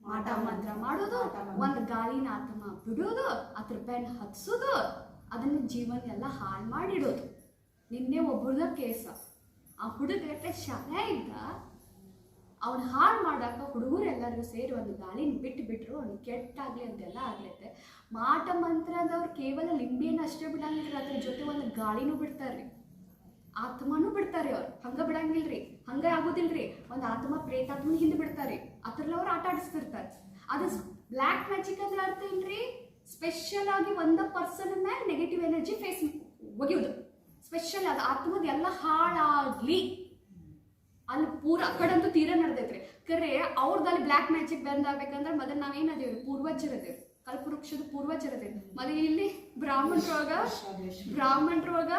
ಮಾಟ ಮಂತ್ರ ಮಾಡೋದು, ಒಂದು ಗಾಳಿನ ಆತ್ಮ ಬಿಡೋದು, ಅದ್ರ ಬೆನ್ನು ಹತ್ಸೋದು, ಅದನ್ನ ಜೀವನ ಎಲ್ಲ ಹಾಳು ಮಾಡಿಡೋದು. ನಿನ್ನೆ ಒಬ್ಬರದ ಕೇಸ, ಆ ಹುಡುಗ ಶಾಲೆ ಇದ್ದ, ಅವ್ನು ಹಾಳು ಮಾಡಾಕ ಹುಡುಗರು ಎಲ್ಲರಿಗೂ ಸೇರಿ ಒಂದು ಗಾಳಿನ ಬಿಟ್ರು, ಅವ್ನು ಕೆಟ್ಟಾಗ್ಲಿ ಅಂತೆಲ್ಲ ಆಗ್ಲೈತೆ. ಮಾಟ ಮಂತ್ರದವ್ರು ಕೇವಲ ಲಿಂಬಿಯನ್ನು ಅಷ್ಟೇ ಬಿಡಂಗಿಲ್ಲ, ಅದ್ರ ಜೊತೆ ಒಂದು ಗಾಳಿನೂ ಬಿಡ್ತಾರ್ರಿ, ಆತ್ಮನೂ ಬಿಡ್ತಾರೆ. ಅವ್ರು ಹಂಗ ಬಿಡಂಗಿಲ್ರಿ, ಹಂಗ ಆಗೋದಿಲ್ರಿ. ಒಂದು ಆತ್ಮ ಪ್ರೇತಾತ್ಮನ ಹಿಂದೆ ಬಿಡ್ತಾರೆ, ಅದ್ರಲ್ಲಿ ಅವ್ರು ಆಟ ಆಡಿಸ್ತಿರ್ತಾರೆ. ಅದು ಬ್ಲ್ಯಾಕ್ ಮ್ಯಾಜಿಕ್ ಅಂದ್ರೆ ಅರ್ಥ ಏನ್ರಿ? ಸ್ಪೆಷಲ್ ಆಗಿ ಒಂದು ಪರ್ಸನ್ ಮೇಲೆ ನೆಗೆಟಿವ್ ಎನರ್ಜಿ ಫೇಸ್ ಒಗೆಯೋದು ಸ್ಪೆಷಲ್. ಅದು ಆತ್ಮದ ಎಲ್ಲ ಹಾಳಾಗ್ಲಿ ಅಲ್ಲಿ ಪೂರ ಆ ಕಡೆ ಅಂತೂ ತೀರ ನಡೆದೈತ್ರಿ. ಕರೆ ಅವ್ರದಲ್ಲಿ ಬ್ಲ್ಯಾಕ್ ಮ್ಯಾಜಿಕ್ ಬಂದಾಗಬೇಕಂದ್ರೆ ಮೊದಲು ನಾವೇನದೇವ್ರಿ? ಪೂರ್ವಜರದೇವ್ರಿ, ಕಲ್ಪವೃಕ್ಷದ ಪೂರ್ವಜರದೇವ್ರಿ. ಮೊದಲು ಇಲ್ಲಿ ಬ್ರಾಹ್ಮಣರೊಳಗ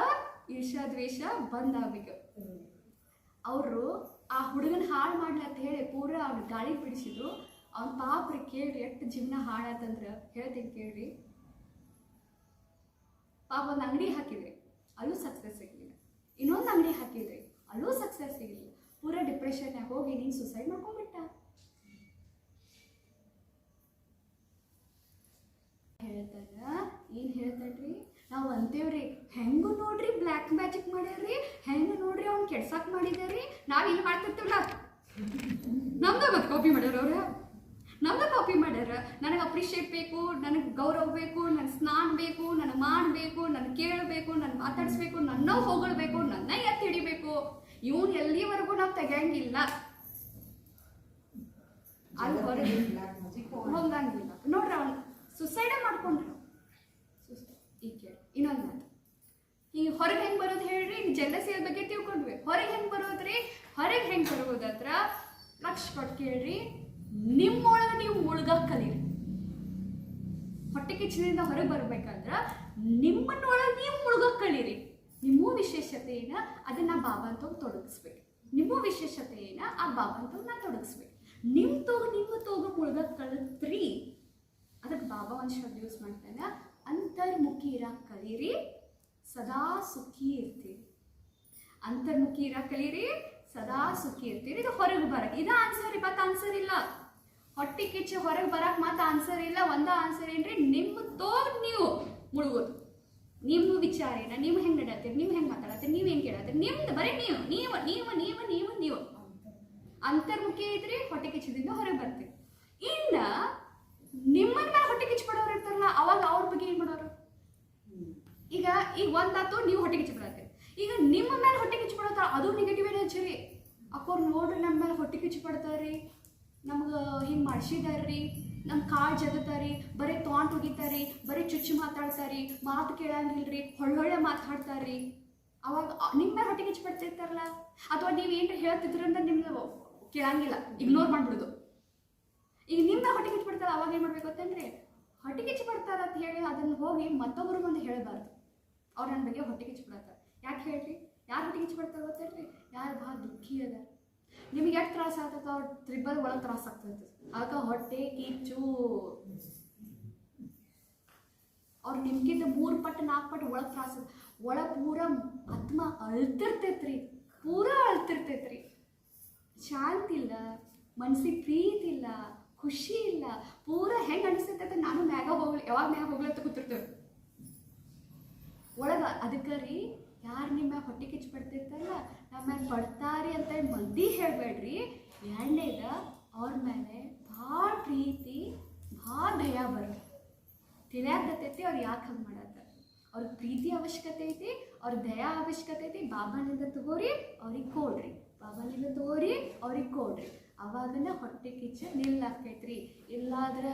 ಈರ್ಷಾ ದ್ವೇಷ ಬಂದಾಗಬೇಕು. ಅವರು ಆ ಹುಡುಗನ ಹಾಳು ಮಾಡ್ಲಿ ಅಂತ ಹೇಳಿ ಪೂರ ಅವ್ನ ಗಾಳಿ ಬಿಡಿಸಿದ್ರು. ಅವ್ನ ಪಾಪ್ರಿ ಕೇಳ್ರಿ ಎಷ್ಟು ಜೀವನ ಹಾಳಾತಂದ್ರ ಹೇಳ್ತೀನಿ ಕೇಳ್ರಿ. ಪಾಪ ಒಂದು ಅಂಗಡಿ ಹಾಕಿದ್ರಿ, ಅಲ್ಲೂ ಸಕ್ಸಸ್ ಸಿಗಲಿಲ್ಲ. ಇನ್ನೊಂದು ಅಂಗಡಿ ಹಾಕಿದ್ರಿ, ಅಲ್ಲೂ ಸಕ್ಸಸ್ ಸಿಗಲಿಲ್ಲ. ಪೂರ ಡಿಪ್ರೆಷನ್ನಾಗ ಹೋಗಿ ನೀನು ಸುಸೈಡ್ ಮಾಡ್ಕೊಂಡ್ಬಿಟ್ಟ. ಏನ್ ಹೇಳ್ತಾನ್ರಿ? ನಾವು ಅಂತೇವ್ರಿ ಹೆಂಗು ನೋಡ್ರಿ ಬ್ಲ್ಯಾಕ್ ಮ್ಯಾಜಿಕ್ ಮಾಡ್ಯಾರ್ರಿ, ಹೆಂಗು ನೋಡ್ರಿ ಅವ್ನು ಕೆಡ್ಸಾಕ್ ಮಾಡಿದಾರ್ರಿ. ನಾವ್ ಇಲ್ಲಿ ಮಾಡ್ತಿರ್ತೀವಲ್ಲ, ನಮ್ದ ಮತ್ತೆ ಕಾಪಿ ಮಾಡ್ಯಾರ ಅವ್ರ, ನಮ್ದ ಕಾಪಿ ಮಾಡ್ಯಾರ. ನನಗೆ ಅಪ್ರಿಷಿಯೇಟ್ ಬೇಕು, ನನಗೆ ಗೌರವ ಬೇಕು, ನನಗೆ ಸ್ನಾನ ಬೇಕು, ನನಗೆ ಮಾಡಬೇಕು, ನನಗೆ ಕೇಳಬೇಕು, ನನ್ನ ಮಾತಾಡಿಸ್ಬೇಕು, ನನ್ನ ಹೊಗಳ್ಬೇಕು, ನನ್ನ ಎತ್ತಿ ಹಿಡಿಬೇಕು. ಇವನ್ ಎಲ್ಲಿವರೆಗೂ ನಾವು ತೆಗಿಯಂಗಿಲ್ಲ, ಅಲ್ಲಿ ಹೊರಗೆ ಹೋಗಂಗಿಲ್ಲ. ನೋಡ್ರಿ ಅವ್ನು ಸುಸೈಡ ಮಾಡ್ಕೊಂಡ್ರು. ಈಗ ಕೇಳಿ ಇನ್ನೊಂದು ಮಾತು, ಈಗ ಹೊರಗೆ ಹೆಂಗೆ ಬರೋದು ಹೇಳ್ರಿ? ಈಗ ಜಲಸಿಯ ಬಗ್ಗೆ ತಿಳ್ಕೊಂಡ್ವಿ. ಹೊರಗೆ ಹೆಂಗೆ ಬರೋದ್ರಿ? ಹೊರಗೆ ಹೆಂಗೆ ಬರೋದತ್ರ ಲಕ್ಷ ಕೊಟ್ಟು ಕೇಳ್ರಿ. ನಿಮ್ಮೊಳಗೆ ನೀವು ಮುಳುಗಕ್ಕೆ ಕಲೀರಿ. ಹೊಟ್ಟೆ ಕಿಚ್ಚಿನಿಂದ ಹೊರಗೆ ಬರ್ಬೇಕಂದ್ರ ನಿಮ್ಮನ್ನೊಳಗೆ ನೀವು ಮುಳುಗಕ್ಕೆ ಕಲೀರಿ. ನಿಮ್ಮ ವಿಶೇಷತೆ ಏನ ಅದನ್ನ ಬಾಬಾ ಅಂತ ತೊಡಗಿಸ್ಬೇಕು. ನಿಮ್ಮ ವಿಶೇಷತೆ ಏನ ಆ ಬಾಬಾ ಅಂತ ನಾ ತೊಡಗಿಸ್ಬೇಕು. ನಿಮ್ಮ ತೋಗ ಮುಳುಗಕ್ಕೆ ಕಲಿತ್ರಿ. ಅದಕ್ಕೆ ಬಾಬಾ ಒಂದು ಶಬ್ದ ಯೂಸ್ ಮಾಡ್ತಾನೆ, ಅಂತರ್ಮುಖಿ ಇರಕ್ಕೆ ಕಲೀರಿ, ಸದಾ ಸುಖಿ ಇರ್ತೀರಿ. ಅಂತರ್ಮುಖಿ ಇರಕ್ಕೆ ಕಲೀರಿ, ಸದಾ ಸುಖಿ ಇರ್ತೀರಿ. ಇದು ಹೊರಗೆ ಬರಕ್ಕೆ ಇದು ಆನ್ಸರ್. ಮತ್ತೆ ಆನ್ಸರ್ ಇಲ್ಲ. ಹೊಟ್ಟೆ ಕಿಚ್ಚು ಹೊರಗೆ ಬರಕ್ಕೆ ಮತ್ತೆ ಆನ್ಸರ್ ಇಲ್ಲ. ಒಂದ ಆನ್ಸರ್ ಏನ್ರಿ? ನಿಮ್ಮ ನೀವು ಮುಳುಗೋದು. ನಿಮ್ಮ ವಿಚಾರ ಏನ, ನೀವು ಹೆಂಗೆ ನಡತ್ತೀರಿ, ನೀವು ಹೆಂಗೆ ಮಾತಾಡತ್ತೀರಿ, ನೀವು ಹೆಂಗೆ ಕೇಳತ್ತೀರಿ, ನಿಮ್ದು ಬರೀ ನೀವು ನೀವು ನೀವು ನೀವು ನೀವು ನೀವು ಅಂತರ್ಮುಖಿ ಐತ್ರಿ. ಹೊಟ್ಟೆ ಕಿಚ್ಚದಿಂದ ಹೊರಗೆ ಬರ್ತೀರಿ. ಇನ್ನ ನಿಮ್ಮನ್ನ ಮೇಲೆ ಹೊಟ್ಟೆ ಕಿಚ್ಚು ಪಡೋರು ಇರ್ತಾರಲ್ಲ, ಅವಾಗ ಅವ್ರ ಬಗ್ಗೆ ಏನ್ ಮಾಡೋರು? ಈಗ ಒಂದಾತು ನೀವು ಹೊಟ್ಟೆ ಕಿಚ್ಚು ಪಡತ್ತೀರಿ. ಈಗ ನಿಮ್ಮ ಮೇಲೆ ಹೊಟ್ಟೆ ಕಿಚ್ಚು ಪಡತ್ತಾರ, ಅದು ನೆಗೆಟಿವ್ ಎನರ್ಜಿ ರೀ. ಅಕ್ಕೋರು ನೋಡ್ರಿ ನಮ್ಮ ಮೇಲೆ ಹೊಟ್ಟೆ ಕಿಚ್ಚು ಪಡ್ತಾರ್ರಿ, ನಮ್ಗೆ ಹಿಂಗೆ ಮಾಡಿಸಿದಾರ್ರಿ, ನಮ್ಮ ಕಾಳು ಜಗತ್ತಾರಿ, ಬರೀ ತೊಗೊಂಡು ಹೋಗಿತಾರಿ, ಬರೀ ಚುಚ್ಚು ಮಾತಾಡ್ತಾರಿ, ಮಾತು ಕೇಳಂಗಿಲ್ರಿ, ಒಳ್ಳೊಳ್ಳೆ ಮಾತಾಡ್ತಾರ್ರಿ. ಅವಾಗ ನಿಮ್ಮ ಮೇಲೆ ಹೊಟ್ಟೆ ಕಿಚ್ಚು ಪಡ್ತಿರ್ತಾರಲ್ಲ, ಅಥವಾ ನೀವು ಏನ್ರಿ ಹೇಳ್ತಿದ್ರಂತ ನಿಮ್ಗೆ ಕೇಳಂಗಿಲ್ಲ, ಇಗ್ನೋರ್ ಮಾಡ್ಬಿಡೋದು. ಈಗ ನಿಮ್ಮ ಹೊಟ್ಟೆ ಕಿಚ್ಚು ಪಡ್ತಾರ, ಅವಾಗ ಏನು ಮಾಡ್ಬೇಕು ಅಂತಂದ್ರೆ, ಹೊಟ್ಟೆ ಕಿಚ್ಚು ಪಡ್ತಾರ ಅಂತ ಹೇಳಿ ಅದನ್ನು ಹೋಗಿ ಮತ್ತೊಬ್ಬರು ಮುಂದೆ ಹೇಳಬಾರ್ದು. ಅವ್ರು ನನ್ನ ಬಗ್ಗೆ ಹೊಟ್ಟೆ ಕಿಚ್ಚು ಪಡ್ತಾರೆ. ಯಾಕೆ ಹೇಳ್ರಿ? ಯಾರು ಹೊಟ್ಟೆ ಕಿಚ್ಚು ಪಡ್ತಾರೆ ಗೊತ್ತೇಳ್ರಿ? ಯಾರು ಭಾಳ ದುಃಖಿ ಅದ, ನಿಮ್ಗೆ ಎಷ್ಟು ತ್ರಾಸ ಆಗ್ತದ, ಅವ್ರ ತ್ರಿಬಲ್ ಒಳಗೆ ತ್ರಾಸ ಆಗ್ತೈತೆ. ಅದಕ್ಕೆ ಹೊಟ್ಟೆ ಕಿಚ್ಚು. ಅವ್ರು ನಿಮ್ಗಿಂತ 3 ಪಟ್ಟು 4 ಪಟ್ಟು ಒಳಗೆ ತ್ರಾಸ, ಒಳ ಪೂರ ಆತ್ಮ ಅಳ್ತಿರ್ತೈತ್ರಿ, ಮನ್ಸಿಗೆ ಪ್ರೀತಿ ಇಲ್ಲ, ಖುಷಿ ಇಲ್ಲ, ಪೂರ ಹೆಂಗೆ ಅನಿಸ್ತೈತೆ ಅಂತ ನಾನು ಮ್ಯಾಗ ಹೋಗ್ಲಿ, ಯಾವಾಗ ಮ್ಯಾಗ ಹೋಗ್ಲತ್ತ ಕೂತಿರ್ತೇವೆ ಒಳಗೆ. ಅದಕ್ಕೆ ರೀ, ಯಾರು ನಿಮ್ಮ ಮ್ಯಾಗ ಹೊಟ್ಟೆ ಕಿಚ್ಚು ಪಡ್ತಿರ್ತಲ್ಲ, ನಮ್ಮ ಮ್ಯಾಗ ಪಡ್ತಾರಿ ಅಂತ ಮಂದಿ ಹೇಳಬೇಡ್ರಿ. ಎರಡನೇದ ಅವ್ರ ಮೇಲೆ ಭಾಳ ಪ್ರೀತಿ, ಭಾಳ ದಯ ಬರುತ್ತೆ. ತಿಳಿಯಾಕತ್ತೈತಿ ಅವ್ರು ಯಾಕೆ ಹಂಗೆ ಮಾಡತ್ತ. ಅವ್ರಿಗೆ ಪ್ರೀತಿ ಅವಶ್ಯಕತೆ ಐತಿ, ಅವ್ರ ದಯಾ ಅವಶ್ಯಕತೆ ಐತಿ. ಬಾಬಾನಿಂದ ತಗೋರಿ, ಅವ್ರಿಗೆ ಕೊಡ್ರಿ. ಬಾಬಾನಿಂದ ತಗೋರಿ, ಅವ್ರಿಗೆ ಕೊಡ್ರಿ. ಅವಾಗನ ಹೊಟ್ಟೆ ಕಿಚ್ಚ ನಿಲ್ಲಾಕೈತ್ರಿ. ಇಲ್ಲಾದ್ರೆ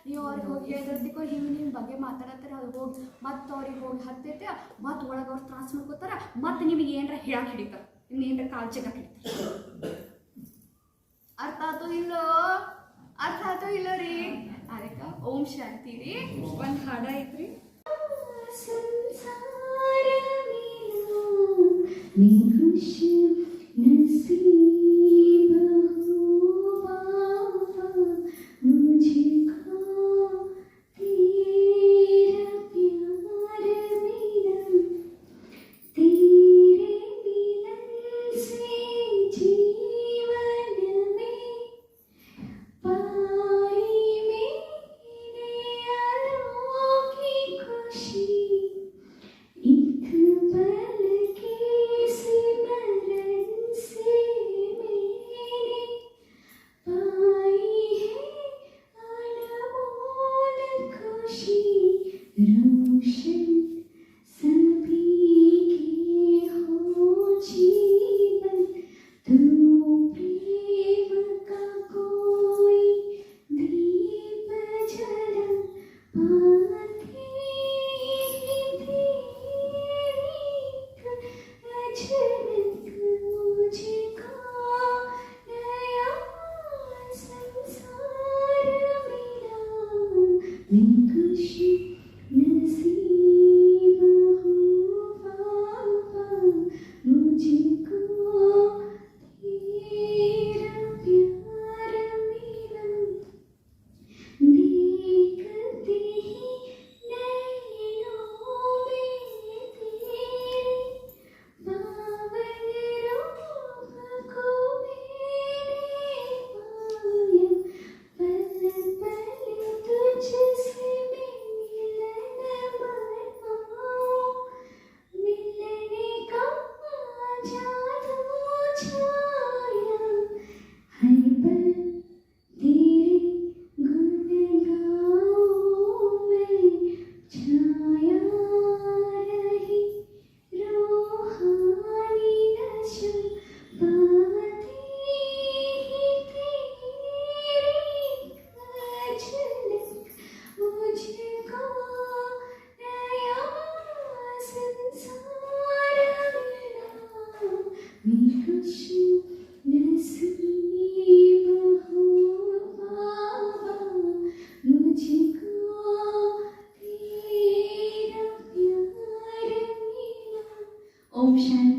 ನೀವು ಅವ್ರಿಗೆ ಹೋಗಿ ಹೇಳಿದ್ರತಿಕೋ ಹಿಂಗೆ ನಿಮ್ಮ ಬಗ್ಗೆ ಮಾತಾಡತ್ತಾರೆ, ಅದು ಹೋಗಿ ಮತ್ತೆ ಅವ್ರಿಗೆ ಹೋಗಿ ಹತ್ತೈತೆ, ಮತ್ತೆ ಒಳಗೆ ಅವ್ರು ತ್ರಾಸ ಮಾಡ್ಕೋತಾರ, ಮತ್ತೆ ನಿಮಗೆ ಏನರ ಹೇಳಕ್ಕೆ ಹಿಡಿತಾರೆ, ನಿಮ್ಗೆ ಏನರ ಕಾಲು ಜಗಕ್ಕೆ ಹಿಡಿತಾರೆ. ಅರ್ಥ ಆಯ್ತು ಇಲ್ಲೋ? ಅರ್ಥ ಆಯ್ತು ಇಲ್ಲ ರೀ? ಅದಕ್ಕೆ ಓಂ ಶಾಂತಿ ರೀ. ಒಂದು ಹಾಡ ಐತ್ರಿ.
ओम शांति।